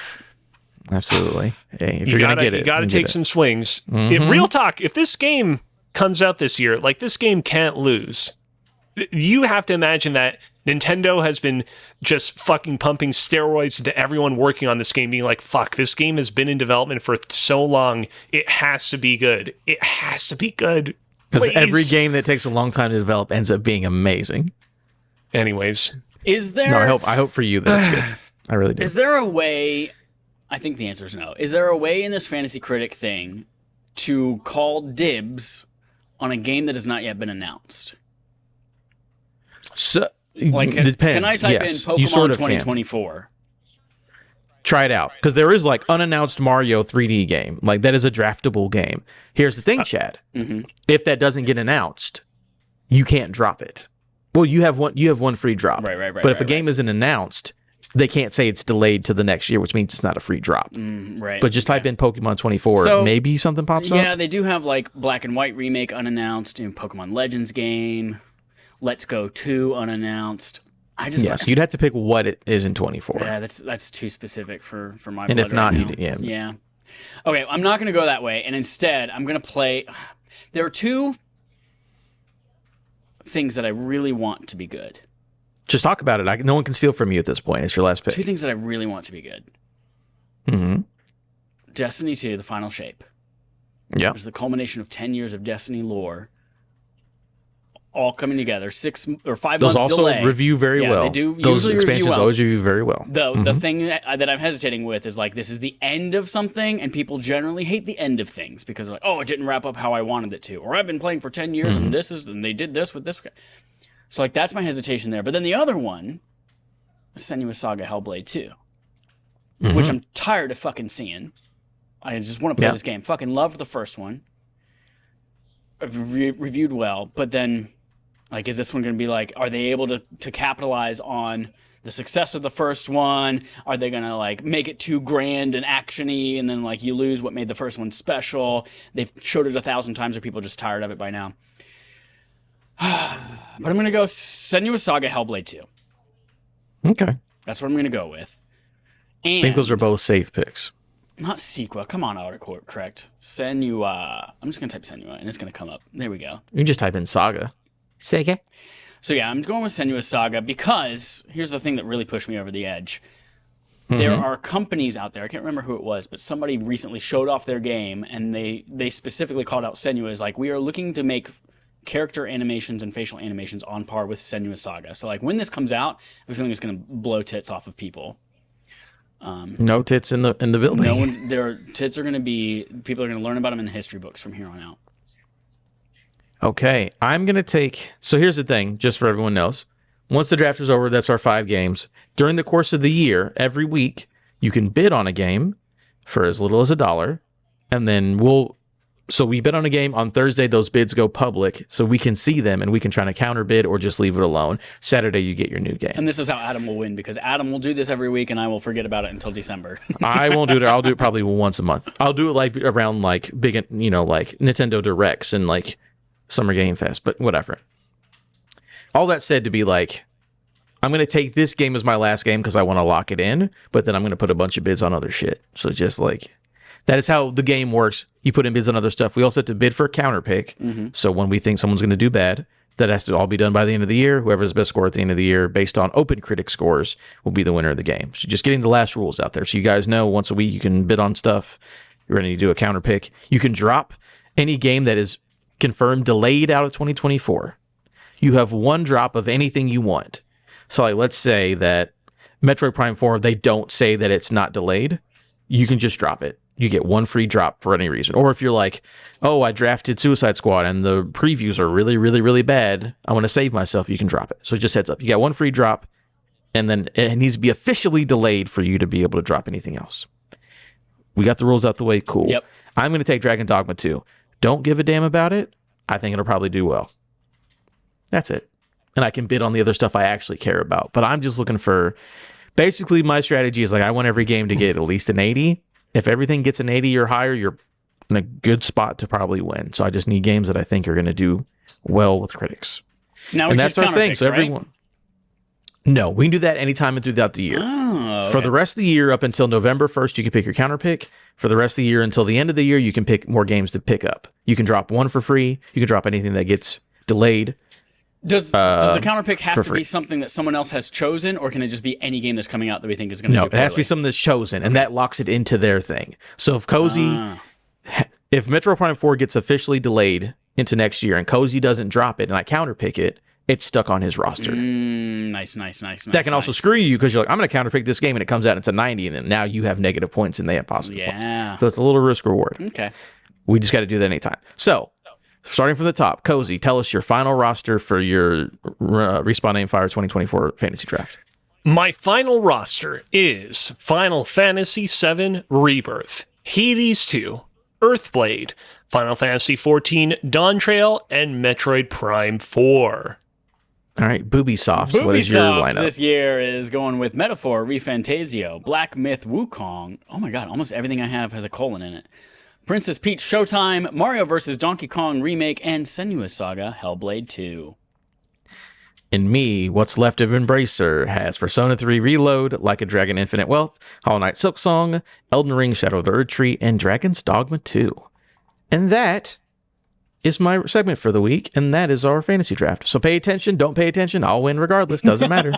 Absolutely. Hey, if you're going to get it, you got to take some swings. Mm-hmm. Real talk, if this game comes out this year, like, this game can't lose. You have to imagine that Nintendo has been just fucking pumping steroids into everyone working on this game, being like, fuck, this game has been in development for so long. It has to be good. It has to be good. Because Please. every game that takes a long time to develop ends up being amazing. Anyways. Is there... No, I hope for you that it's good. I really do. Is there a way... I think the answer is no. Is there a way in this Fantasy Critic thing to call dibs on a game that has not yet been announced? So, Like, depends. can I type in Yes, Pokemon you sort of 2024? Try it out, because there is like unannounced Mario 3D game. Like, that is a draftable game. Here's the thing, Chad. If that doesn't get announced, you can't drop it. Well, you have one free drop. Right. But if a game isn't announced, they can't say it's delayed to the next year, which means it's not a free drop. Right. But just type in Pokemon 24. So, maybe something pops up. Yeah, they do have like Black and White remake unannounced, Pokemon Legends game, Let's Go 2 unannounced. Yes, you'd have to pick what it is in 24. Yeah, that's too specific for my And blood if not, right now. yeah. Okay, I'm not going to go that way, and instead I'm going to play. There are two things that I really want to be good. Just talk about it. No one can steal from you at this point. It's your last pick. Two things that I really want to be good. Mm-hmm. Destiny 2, The Final Shape. Yeah. It's the culmination of 10 years of Destiny lore all coming together. 5 Those months also delay. review very well. They do Those usually expansions review well. always review very well. The thing that I'm hesitating with is like, this is the end of something, and people generally hate the end of things because they're like, oh, it didn't wrap up how I wanted it to, or I've been playing for 10 years and they did this with this. So like, that's my hesitation there. But then the other one, Senua's Saga Hellblade 2, which I'm tired of fucking seeing. I just want to play this game. Fucking loved the first one. I've reviewed well, but then, like, is this one going to be like, are they able to capitalize on the success of the first one? Are they going to, like, make it too grand and action-y, and then, like, you lose what made the first one special? They've showed it 1,000 times. Are people just tired of it by now? But I'm going to go Senua's Saga Hellblade 2. Okay. That's what I'm going to go with. And I think those are both safe picks. not Sequa. Come on, autocorrect. Senua. I'm just going to type Senua, and it's going to come up. There we go. You can just type in Saga. Sega. So yeah, I'm going with Senua's Saga because here's the thing that really pushed me over the edge. There are companies out there, I can't remember who it was, but somebody recently showed off their game, and they specifically called out Senua as like, we are looking to make character animations and facial animations on par with Senua's Saga. So like, when this comes out, I have a feeling it's going to blow tits off of people. No tits in the building. No one's their tits are going to be, people are going to learn about them in the history books from here on out. Okay, I'm going to take... So here's the thing, just for everyone knows. Once the draft is over, that's our 5 games. During the course of the year, every week, you can bid on a game for as little as $1, and then we'll So we bid on a game on Thursday. Those bids go public, so we can see them and we can try to counter bid or just leave it alone. Saturday, you get your new game. And this is how Adam will win, because Adam will do this every week, and I will forget about it until December. I won't do it. I'll do it probably once a month. I'll do it like around like big, like Nintendo Directs and like Summer Game Fest, but whatever. All that said, to be like, I'm going to take this game as my last game because I want to lock it in, but then I'm going to put a bunch of bids on other shit. So just like, that is how the game works. You put in bids on other stuff. We also have to bid for a counter pick. So when we think someone's going to do bad, that has to all be done by the end of the year. Whoever's the best score at the end of the year, based on open critic scores, will be the winner of the game. So just getting the last rules out there. So you guys know once a week you can bid on stuff. You're ready to do a counter pick. You can drop any game that is confirmed delayed out of 2024. You have one drop of anything you want. So like, let's say that Metroid Prime 4, they don't say that it's not delayed. You can just drop it. You get one free drop for any reason. Or if you're like, oh, I drafted Suicide Squad and the previews are really, really, really bad, I want to save myself, you can drop it. So just heads up. You got one free drop, and then it needs to be officially delayed for you to be able to drop anything else. We got the rules out the way. Cool. Yep. I'm going to take Dragon Dogma 2. Don't give a damn about it. I think it'll probably do well. That's it. And I can bid on the other stuff I actually care about. But I'm just looking for... Basically, my strategy is like, I want every game to get at least an 80. If everything gets an 80 or higher, you're in a good spot to probably win. So I just need games that I think are going to do well with critics. So now and that's our thing. So everyone... Right? No, we can do that anytime and throughout the year. Oh, okay. For the rest of the year, up until November 1st, you can pick your counter pick. For the rest of the year, until the end of the year, you can pick more games to pick up. You can drop one for free. You can drop anything that gets delayed. Does the counter pick have to free. be something that someone else has chosen, or can it just be any game that's coming out that we think is going to do No, it has to be poorly? something that's chosen, and that locks it into their thing. So if if Metro Prime 4 gets officially delayed into next year and Cozy doesn't drop it and I counter pick it, it's stuck on his roster. Nice. That can also screw you because you're like, I'm going to counter pick this game and it comes out and it's a 90, and then now you have negative points and they have positive points. So it's a little risk reward. Okay. We just got to do that anytime. So starting from the top, Cozy, tell us your final roster for your Respawn Aimfire 2024 Fantasy Draft. My final roster is Final Fantasy VII Rebirth, Hades 2, Earthblade, Final Fantasy XIV Dawn Trail, and Metroid Prime 4. All right, Boobysoft, what is your lineup? This year is going with Metaphor, Refantasio, Black Myth Wukong. Oh my god, almost everything I have has a colon in it. Princess Peach Showtime, Mario vs. Donkey Kong Remake, and Senua's Saga Hellblade 2. And me, what's left of Embracer has Persona 3 Reload, Like a Dragon Infinite Wealth, Hollow Knight Silksong, Elden Ring Shadow of the Erdtree, and Dragon's Dogma 2. And that is my segment for the week, and that is our fantasy draft. So pay attention, don't pay attention, I'll win regardless, doesn't matter.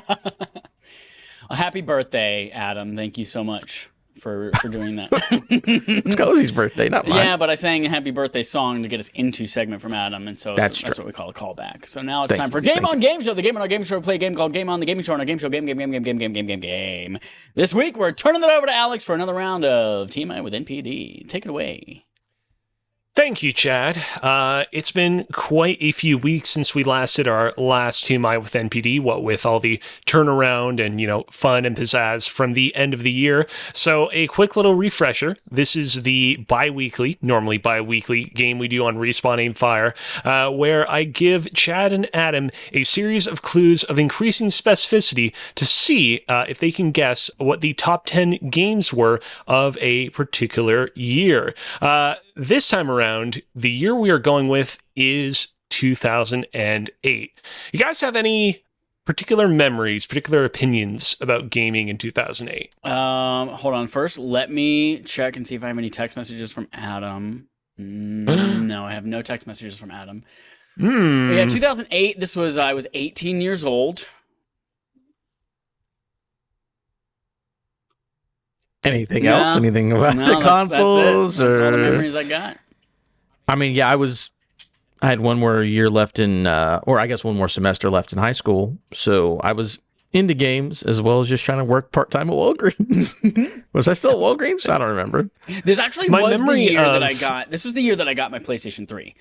A happy birthday, Adam. Thank you so much for doing that. It's Cozy's birthday, not mine. Yeah, but I sang a happy birthday song to get us into segment from Adam, and so that's what we call a callback. So now it's time for Game On Game Show, the Game On Our Game Show. We play a game called Game On the Gaming Show, and our game show game. This week we're turning it over to Alex for another round of TMI with NPD. Take it away. Thank you, Chad. It's been quite a few weeks since we last did our last TMI with NPD, what with all the turnaround and, fun and pizzazz from the end of the year. So a quick little refresher. This is the normally bi-weekly game we do on Respawn Aimfire, where I give Chad and Adam a series of clues of increasing specificity to see if they can guess what the top 10 games were of a particular year. This time around, the year we are going with is 2008. You guys have any particular memories, particular opinions about gaming in 2008? Hold on. First, let me check and see if I have any text messages from Adam. No, I have no text messages from Adam. Yeah, 2008, I was 18 years old. Anything else? Anything about the consoles? That's all the memories I got. I mean, yeah, I had one more year left in, or I guess one more semester left in high school. So I was into games as well as just trying to work part-time at Walgreens. Was I still at Walgreens? I don't remember. This actually was the year that I got, this was the year that I got my PlayStation 3.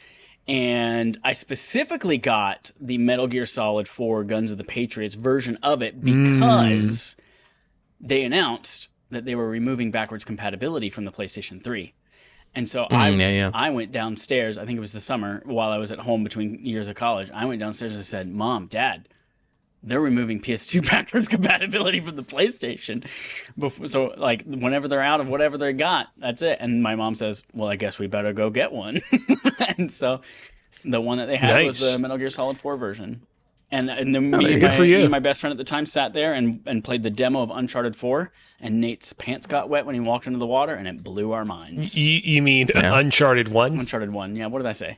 And I specifically got the Metal Gear Solid 4 Guns of the Patriots version of it because they announced that they were removing backwards compatibility from the PlayStation 3. And so yeah. I went downstairs. I think it was the summer while I was at home between years of college. I went downstairs and said, Mom, Dad, they're removing PS2 backwards compatibility from the PlayStation. So, like, whenever they're out of whatever they got, that's it. And my mom says, well, I guess we better go get one. And so the one that they had was the Metal Gear Solid 4 version. And then me and my best friend at the time sat there and played the demo of Uncharted 4, and Nate's pants got wet when he walked into the water, and it blew our minds. You mean Uncharted 1? Uncharted 1, yeah. What did I say?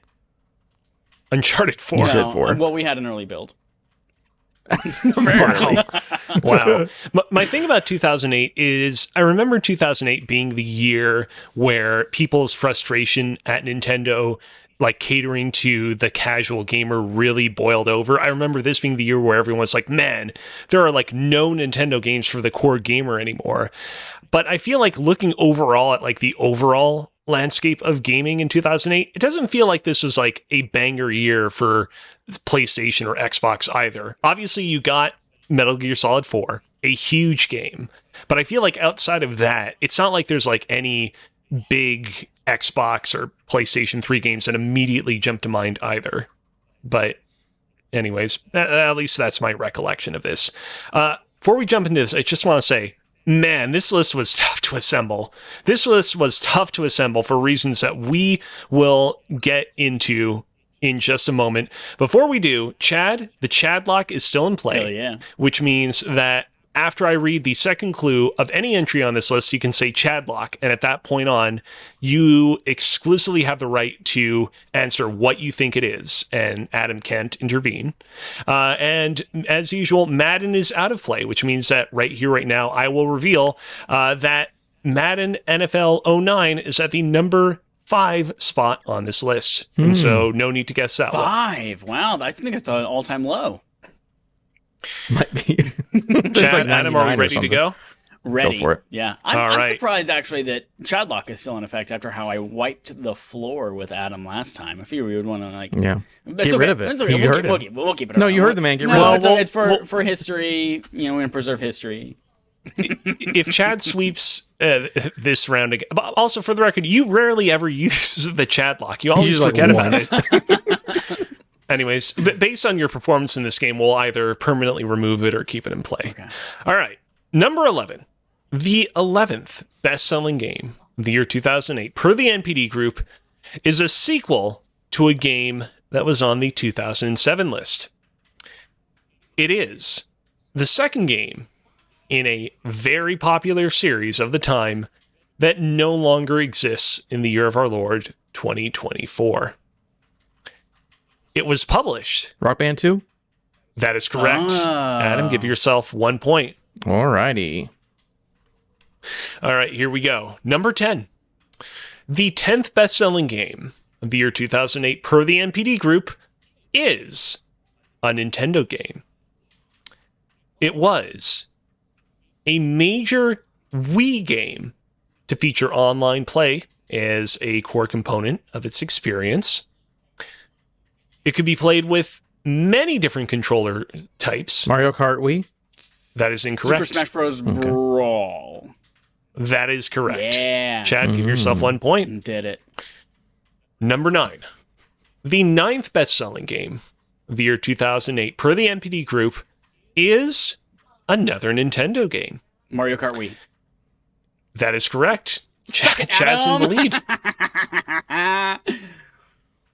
Uncharted 4. You said 4. Well, we had an early build. Wow. My thing about 2008 is I remember 2008 being the year where people's frustration at Nintendo, like catering to the casual gamer, really boiled over. I remember this being the year where everyone was like, man, there are like no Nintendo games for the core gamer anymore. But I feel like looking overall at like the overall landscape of gaming in 2008, it doesn't feel like this was like a banger year for PlayStation or Xbox either. Obviously, you got Metal Gear Solid 4, a huge game. But I feel like outside of that, it's not like there's like any big Xbox or PlayStation 3 games that immediately jump to mind either. But anyways, at least that's my recollection of this. Before we jump into this, I just want to say, man, this list was tough to assemble. This list was tough to assemble for reasons that we will get into in just a moment. Before we do, Chad, the Chad lock is still in play. Hell yeah. Which means that after I read the second clue of any entry on this list, you can say Chad lock, and at that point on, you exclusively have the right to answer what you think it is, and Adam can't intervene. And as usual, Madden is out of play, which means that right here, right now, I will reveal that Madden NFL 09 is at the number 5 spot on this list. And so no need to guess that one. 5. Wow, I think it's an all-time low. Might be. Chad, like Adam, are we ready to go? Ready. Go for it. Yeah. I'm surprised, actually, that Chadlock is still in effect after how I wiped the floor with Adam last time. I figured we would want to, like... Yeah. Get rid of it. It's okay. We'll keep it around. No, you heard the man. Get rid of it. It's for history. You know, we're going to preserve history. If Chad sweeps this round again... But also, for the record, you rarely ever use the Chadlock. You always forget about it. Anyways, based on your performance in this game, we'll either permanently remove it or keep it in play. Okay. All right. Number 11. The 11th best-selling game of the year 2008, per the NPD Group, is a sequel to a game that was on the 2007 list. It is the second game in a very popular series of the time that no longer exists in the year of our Lord, 2024. It was published. Rock Band 2? That is correct. Adam, give yourself 1 point. Alrighty. All right, here we go. Number 10. The 10th best-selling game of the year 2008 per the NPD Group is a Nintendo game. It was a major Wii game to feature online play as a core component of its experience. It could be played with many different controller types. Mario Kart Wii? That is incorrect. Super Smash Bros. Brawl. That is correct. Yeah. Chad, give yourself 1 point. Did it. Number 9. The 9th best-selling game of the year 2008, per the NPD Group, is another Nintendo game. Mario Kart Wii. That is correct. Chad's in the lead.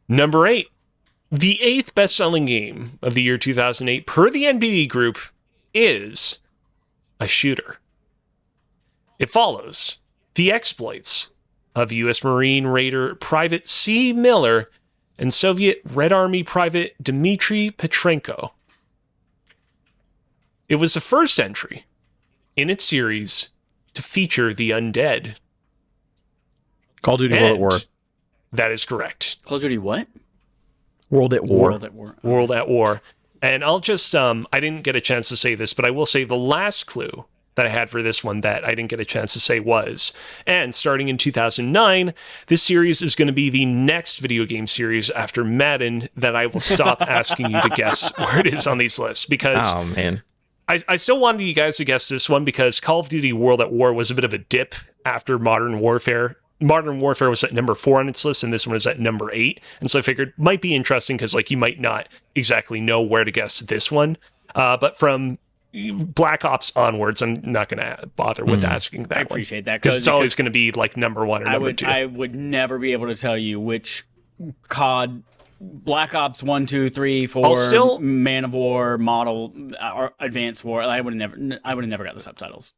Number 8. The 8th best-selling game of the year 2008, per the NPD Group, is a shooter. It follows the exploits of U.S. Marine Raider Private C. Miller and Soviet Red Army Private Dmitry Petrenko. It was the first entry in its series to feature the undead. Call of Duty World at War. That is correct. Call of Duty what? World at War. World at War. World at War. And I'll just, I didn't get a chance to say this, but I will say the last clue that I had for this one that I didn't get a chance to say was, and starting in 2009, this series is going to be the next video game series after Madden that I will stop asking you to guess where it is on these lists, because oh, man. I still wanted you guys to guess this one because Call of Duty World at War was a bit of a dip after Modern Warfare Modern Warfare was at number 4 on its list, and this one is at number 8. And so I figured might be interesting because like you might not exactly know where to guess this one. But from Black Ops onwards, I'm not going to bother with asking that one. I appreciate that because it's always going to be like number 1 or number 2. I would never be able to tell you which COD, Black Ops 1, 2, 3, 4, Man of War, Model, or Advanced War. I would have never got the subtitles.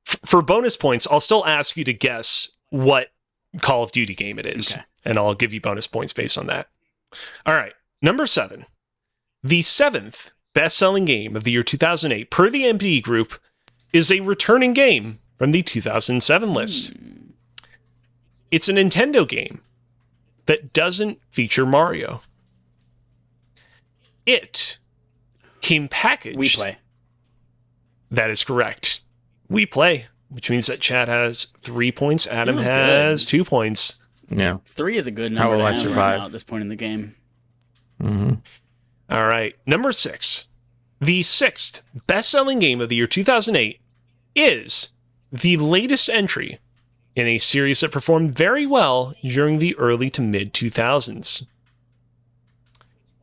For bonus points, I'll still ask you to guess what Call of Duty game it is, and I'll give you bonus points based on that. All right, number 7. The 7th best-selling game of the year 2008 per the NPD Group is a returning game from the 2007 list. It's a Nintendo game that doesn't feature Mario. It came packaged. We Play. That is correct. We Play, which means that Chad has 3 points. Adam has 2 points. Yeah. 3 is a good number to have right now at this point in the game. Mm-hmm. All right. Number 6. The 6th best-selling game of the year 2008 is the latest entry in a series that performed very well during the early to mid-2000s.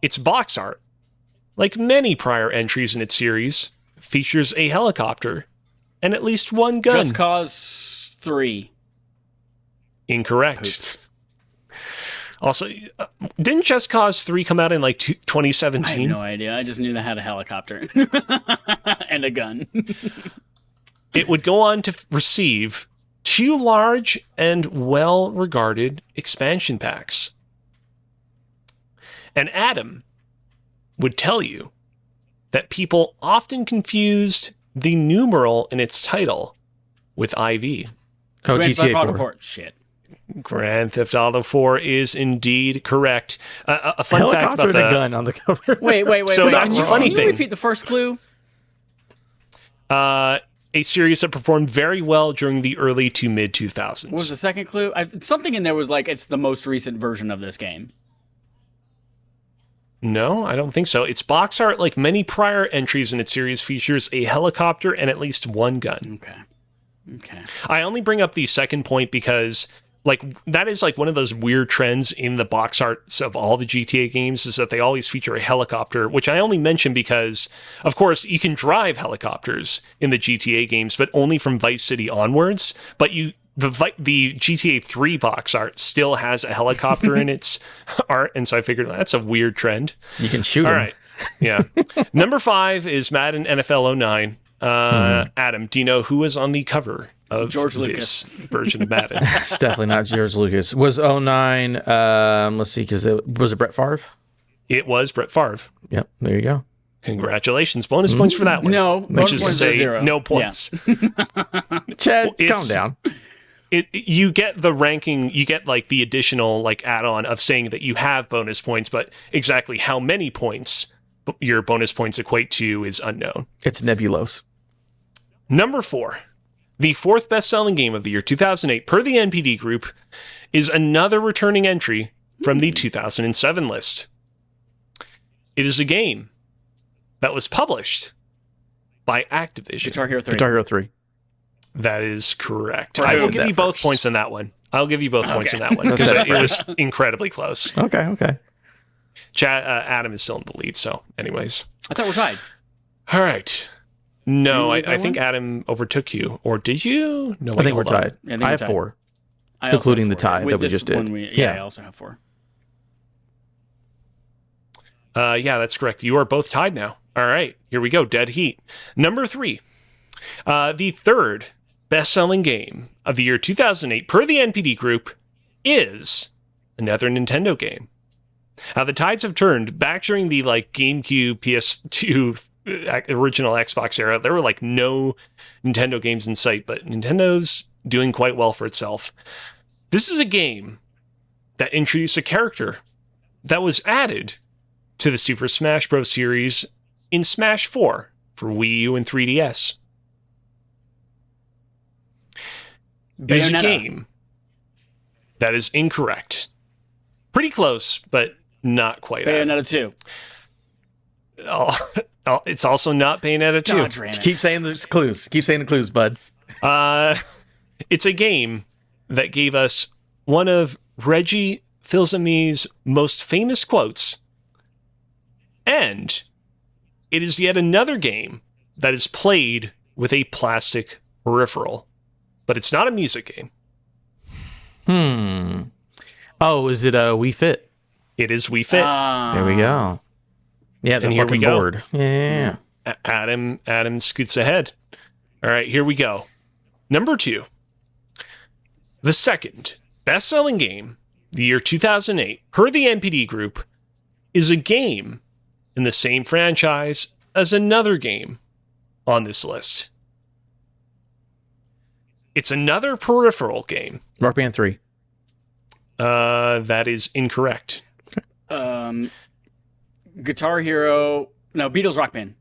Its box art, like many prior entries in its series, features a helicopter and at least one gun. Just Cause 3. Incorrect. Oops. Also, didn't Just Cause 3 come out in like 2017? I have no idea. I just knew they had a helicopter and a gun. It would go on to receive 2 large and well-regarded expansion packs. And Adam would tell you that people often confused the numeral in its title with IV. Oh, GTA 4. Shit. Grand Theft Auto 4 is indeed correct. A fun fact Helicopter about and a gun on the cover. Wait. So that's a funny Can thing. you repeat the first clue? A series that performed very well during the early to mid 2000s. What was the second clue? Something in there was like it's the most recent version of this game. No, I don't think so. Its box art, like many prior entries in its series, features a helicopter and at least one gun. Okay. I only bring up the second point because like that is like one of those weird trends in the box arts of all the GTA games is that they always feature a helicopter, which I only mention because, of course, you can drive helicopters in the GTA games, but only from Vice City onwards. But the GTA 3 box art still has a helicopter in its art, and so I figured that's a weird trend. You can shoot All him. right. Yeah. Number 5 is Madden NFL 09. Adam, do you know who was on the cover of George this Lucas version of Madden? It's definitely not George Lucas. Was 09, let's see, was it Brett Favre? It was Brett Favre. Yep, there you go. Congratulations. Bonus points for that one. No, which is to say, 0. no points. Chad, calm down. You get the ranking, you get like the additional like add-on of saying that you have bonus points, but exactly how many points your bonus points equate to is unknown. It's nebulous. Number 4, the 4th best-selling game of the year 2008 per the NPD Group is another returning entry from the 2007 list. It is a game that was published by Activision. Guitar Hero 3. Guitar Hero 3. That is correct. I I will said give that you both first. points on that one. I'll give you both points on that one because it was incredibly close. Okay. Adam is still in the lead, so anyways. I thought we're tied. All right. No, Did you I get think one? Adam overtook you. Or did you? No, I think we're hold on. tied. Yeah, I think I we're have tied. 4. I also Including have the 4. tie With that we this just did. one Yeah. I also have 4. Yeah, that's correct. You are both tied now. All right, here we go. Dead heat. Number 3. The 3rd best-selling game of the year 2008 per the NPD Group is another Nintendo game. The tides have turned. Back during the like GameCube, PS2, original Xbox era, there were like no Nintendo games in sight, but Nintendo's doing quite well for itself. This is a game that introduced a character that was added to the Super Smash Bros. Series in Smash 4 for Wii U and 3DS. It is a Bayonetta. game that is incorrect. Pretty close, but not quite. Bayonetta 2. It's also not Bayonetta 2. God, ran it. Keep saying the clues. Keep saying the clues, bud. It's a game that gave us one of Reggie Fils-Aimé's most famous quotes, and it is yet another game that is played with a plastic peripheral, but it's not a music game. Oh, is it a Wii Fit? It is Wii Fit. There we go. Yeah, the And here we fucking go. board. Yeah. Adam scoots ahead. All right, here we go. Number 2. The second best-selling game, the year 2008, per the NPD Group, is a game in the same franchise as another game on this list. It's another peripheral game. Rock Band 3. That is incorrect. Guitar Hero. No, Beatles Rock Band.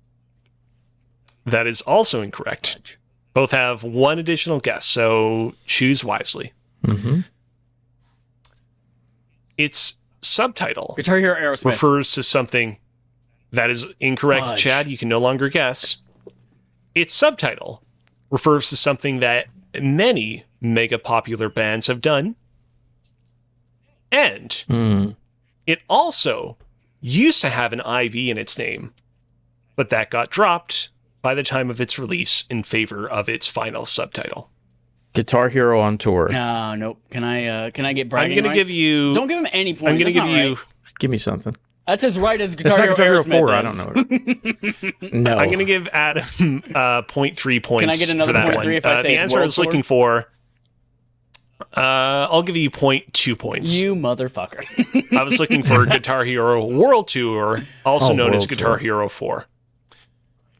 That is also incorrect. Both have one additional guess, so choose wisely. Mm-hmm. Its subtitle Guitar Hero Aerosmith. refers to something that is incorrect. Fudge. Chad, you can no longer guess. Its subtitle refers to something that many mega popular bands have done. And it also used to have an IV in its name, but that got dropped by the time of its release in favor of its final subtitle. Guitar Hero on Tour. Nope. Can I get bragging I'm going to rights? give you... Don't give him any points. I'm going to That's give not you... right. Give me something. That's as right as It's Guitar not Hero Guitar Hero Aerosmith 4. I is. don't know. No. I'm going to give Adam 0.3 points. Can I get another for that 0.3 one. if I say the it's answer I World was Tour? looking for... I'll give you 0.2 points. You motherfucker. I was looking for Guitar Hero World Tour, also known as World Guitar Tour. Hero 4.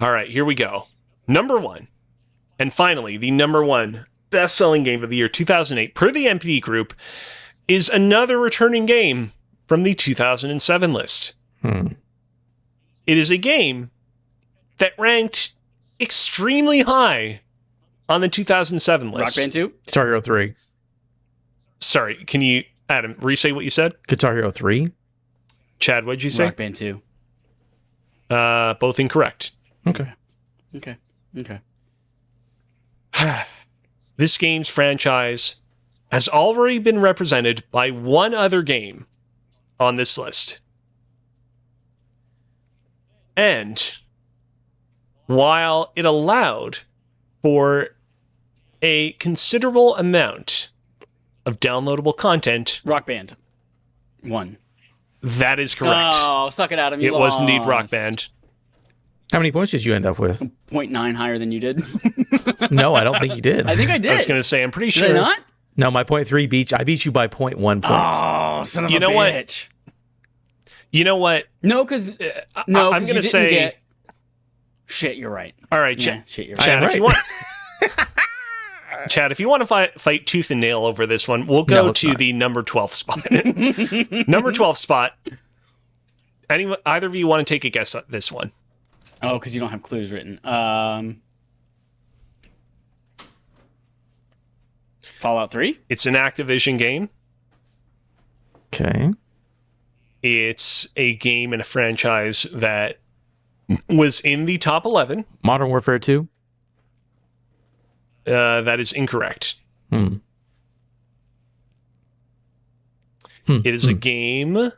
All right, here we go. Number 1. And finally, the number 1 best-selling game of the year 2008 per the NPD Group is another returning game from the 2007 list. It is a game that ranked extremely high on the 2007 list. Rock Band 2? Guitar Hero 3. Sorry, can you, Adam, re-say what you said? Guitar Hero 3. Chad, what'd you say? Rock Band 2. Both incorrect. Okay. Okay. This game's franchise has already been represented by one other game on this list. And while it allowed for a considerable amount of downloadable content, Rock Band 1. that is correct. Oh, suck it, Adam. It was indeed Rock Band. How many points did you end up with? 0.9 higher than you did. No, I don't think you did. I think I did. I was going to say, I'm pretty Did sure. I not? No, my 0.3 beat you. I beat you by 0.1 points. Oh, son of You a know what? bitch. You know what? No, because I'm going to say. Get... Shit, you're right. All right, Yeah, shit, you're Chad, right. if you want. Chad, if you want to fight tooth and nail over this one, we'll No, go let's to not. the number 12 spot. Number 12 spot. Either of you want to take a guess at this one? Oh, because you don't have clues written. Fallout 3? It's an Activision game. Okay. It's a game in a franchise that was in the top 11. Modern Warfare 2. That is incorrect. It is a game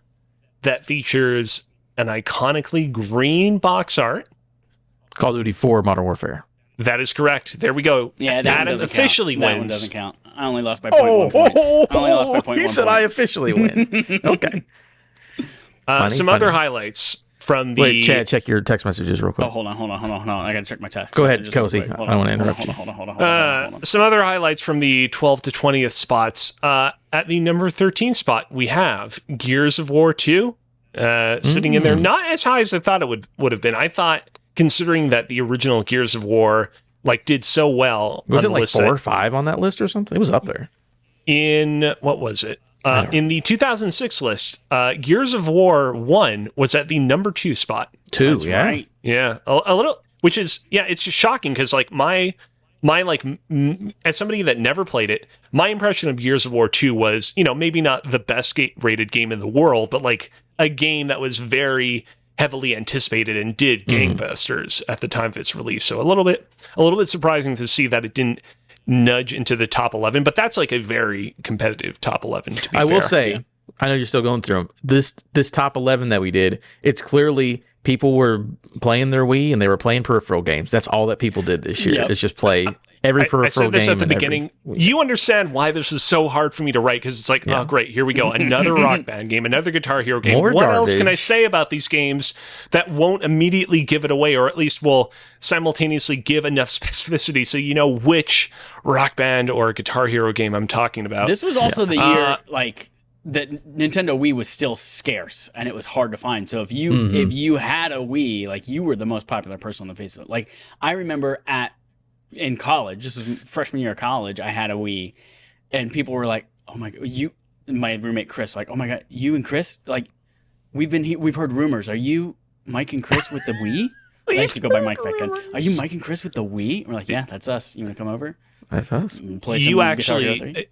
that features an iconically green box art. Call of Duty 4 Modern Warfare. That is correct. There we go. Yeah, that one Adam doesn't officially count. That one wins. doesn't count. I only lost by 0.1 points. I only lost by 0.1 He said points. I officially win. Okay. Funny, Some funny. other highlights from the... Wait, Chad, check your text messages real quick. Oh, hold on. I gotta check my text. Go ahead, messages real Kelsey. quick. Hold I don't on, wanna interrupt hold you. on, hold on. Some other highlights from the 12 to 20th spots. At the number 13 spot, we have Gears of War 2 sitting in there. Not as high as I thought it would have been. I thought, considering that the original Gears of War did so well Was on it the like list 4 or 5 on that list or something? It was up there. in what was it? In the 2006 list, Gears of War 1 was at the number 2 spot. 2, That's yeah. right. Yeah, a little, which is, it's just shocking because my as somebody that never played it, my impression of Gears of War 2 was, maybe not the best rated game in the world, but a game that was very heavily anticipated and did gangbusters at the time of its release. So a little bit surprising to see that it didn't nudge into the top 11, but that's like a very competitive top 11, to be I fair. will say, I know you're still going through them. This top 11 that we did, it's clearly people were playing their Wii and they were playing peripheral games. That's all that people did this year. Yep. It's just play every peripheral game. I said this at the and beginning. You understand why this is so hard for me to write, because it's like, oh, great, here we go. Another Rock Band game, another Guitar Hero game. More what else can I garbage. say about these games that won't immediately give it away, or at least will simultaneously give enough specificity so you know which Rock Band or Guitar Hero game I'm talking about? This was also the year, like, that Nintendo Wii was still scarce and it was hard to find. So if you had a Wii, like, you were the most popular person on the face of it. Like, I remember in college, this was freshman year of college, I had a Wii, and people were like, "Oh my god, my roommate Chris, like, oh my god, you and Chris, like, we've heard rumors. Are you Mike and Chris with the Wii?" I used to go by Mike back then. "Are you Mike and Chris with the Wii?" We're like, "Yeah, that's us. You want to come over? That's us. Play some Guitar Hero 3?"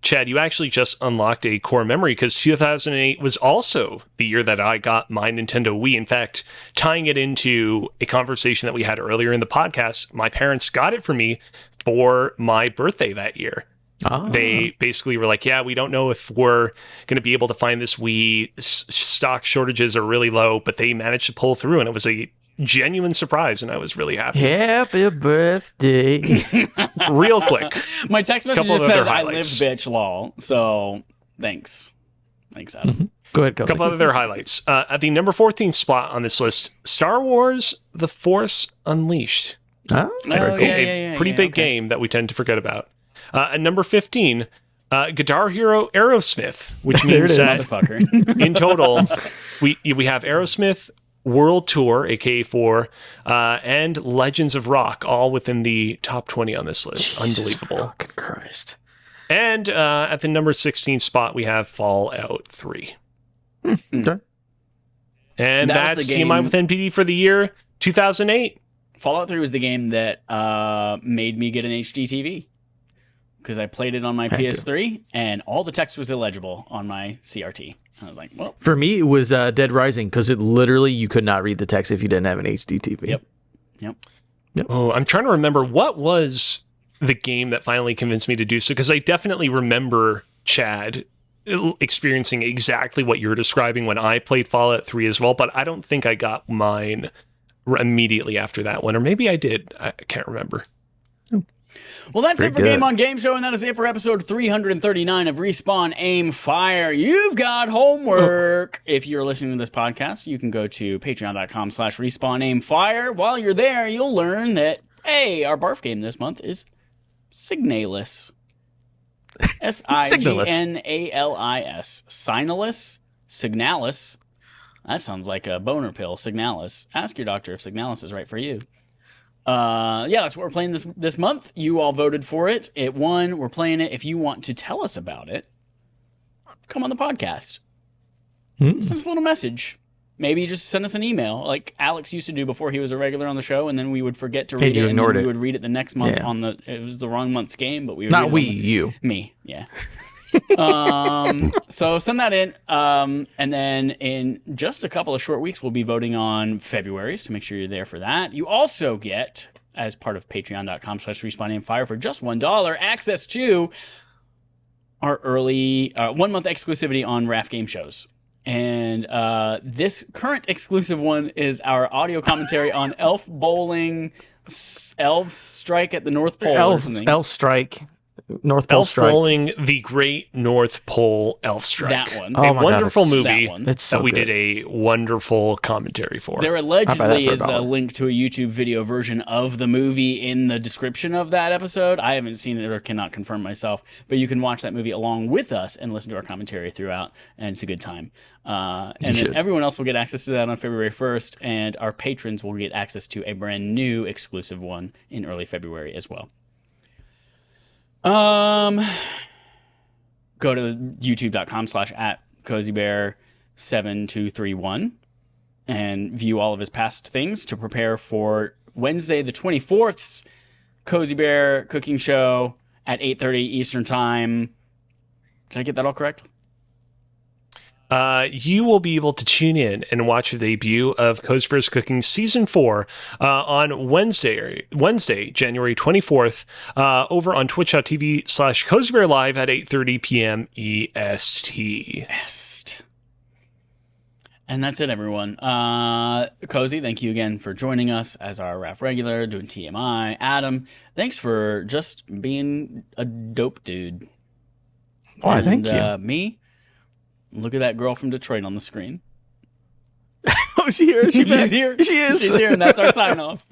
Chad, you actually just unlocked a core memory, because 2008 was also the year that I got my Nintendo Wii. In fact, tying it into a conversation that we had earlier in the podcast, my parents got it for me for my birthday that year. Oh. They basically were like, yeah, we don't know if we're going to be able to find this Wii. Stock shortages are really low, but they managed to pull through, and it was a genuine surprise, and I was really happy. Happy birthday. Real quick. My text message Couple of just says, other "I lived, highlights. bitch, lol." So, thanks, Adam. Go ahead, A couple other highlights. At the number 14 spot on this list, Star Wars The Force Unleashed. Oh, very cool. A pretty big game that we tend to forget about. At number 15, Guitar Hero Aerosmith, which means that Motherfucker. in total, we have Aerosmith World Tour, aka 4, and Legends of Rock, all within the top 20 on this list. Unbelievable. Fucking Christ. And at the number 16 spot, we have Fallout 3. Okay. And That was that's the TMI game- with NPD for the year 2008. Fallout 3 was the game that made me get an HD TV, because I played it on my PS3 and all the text was illegible on my CRT. I was like, well, For me, it was Dead Rising, because it literally, you could not read the text if you didn't have an HD TV. Yep. Oh, I'm trying to remember, what was the game that finally convinced me to do so? Because I definitely remember, Chad, experiencing exactly what you're describing when I played Fallout 3 as well, but I don't think I got mine immediately after that one. Or maybe I did. I can't remember. Well, that's Very it for good. Game on Game Show, and that is it for episode 339 of Respawn, Aim, Fire. You've got homework. If you're listening to this podcast, you can go to patreon.com/Respawn, Aim, Fire. While you're there, you'll learn that, hey, our barf game this month is Signalis. Signalis. Signalis. That sounds like a boner pill, Signalis. Ask your doctor if Signalis is right for you. That's what we're playing this month. You all voted for it. It won. We're playing it. If you want to tell us about it, come on the podcast. Send us a little message. Maybe just send us an email, like Alex used to do before he was a regular on the show, and then we would forget to read you it, and ignored then we it. would read it the next month Yeah. it was the wrong month's game, but we would Not read it we, on the- you. Me, yeah. So send that in, and then in just a couple of short weeks, we'll be voting on February, so make sure you're there for that. You also get, as part of patreon.com/respawnandfire, for just $1, access to our early 1 month exclusivity on RAF game shows. And this current exclusive one is our audio commentary on Elf Bowling, Elves Strike at the North Pole or something. Elf Strike. North Pole Elf Strike. Bowling, the Great North Pole Elf Strike. That one. Oh A my God, wonderful it's- movie that one. It's so that we good. did a wonderful commentary for. There I'll allegedly buy that for is a $1. link to a YouTube video version of the movie in the description of that episode. I haven't seen it or cannot confirm myself, but you can watch that movie along with us and listen to our commentary throughout, and it's a good time. And then should. everyone else will get access to that on February 1st, and our patrons will get access to a brand new exclusive one in early February as well. Go to youtube.com/@cozybear7231 and view all of his past things to prepare for Wednesday the 24th's Cozy Bear cooking show at 8:30 Eastern Time. Did I get that all correct? you will be able to tune in and watch the debut of Cozy Bear's Cooking Season 4 on Wednesday, January 24th, over on twitch.tv/Cozy Bear Live at 8:30 p.m. EST. And that's it, everyone. Cozy, thank you again for joining us as our RAF regular, doing TMI. Adam, thanks for just being a dope dude. Oh, thank you. Me, look at that girl from Detroit on the screen. Oh, she here? She's here. She is. She's here, and that's our sign off.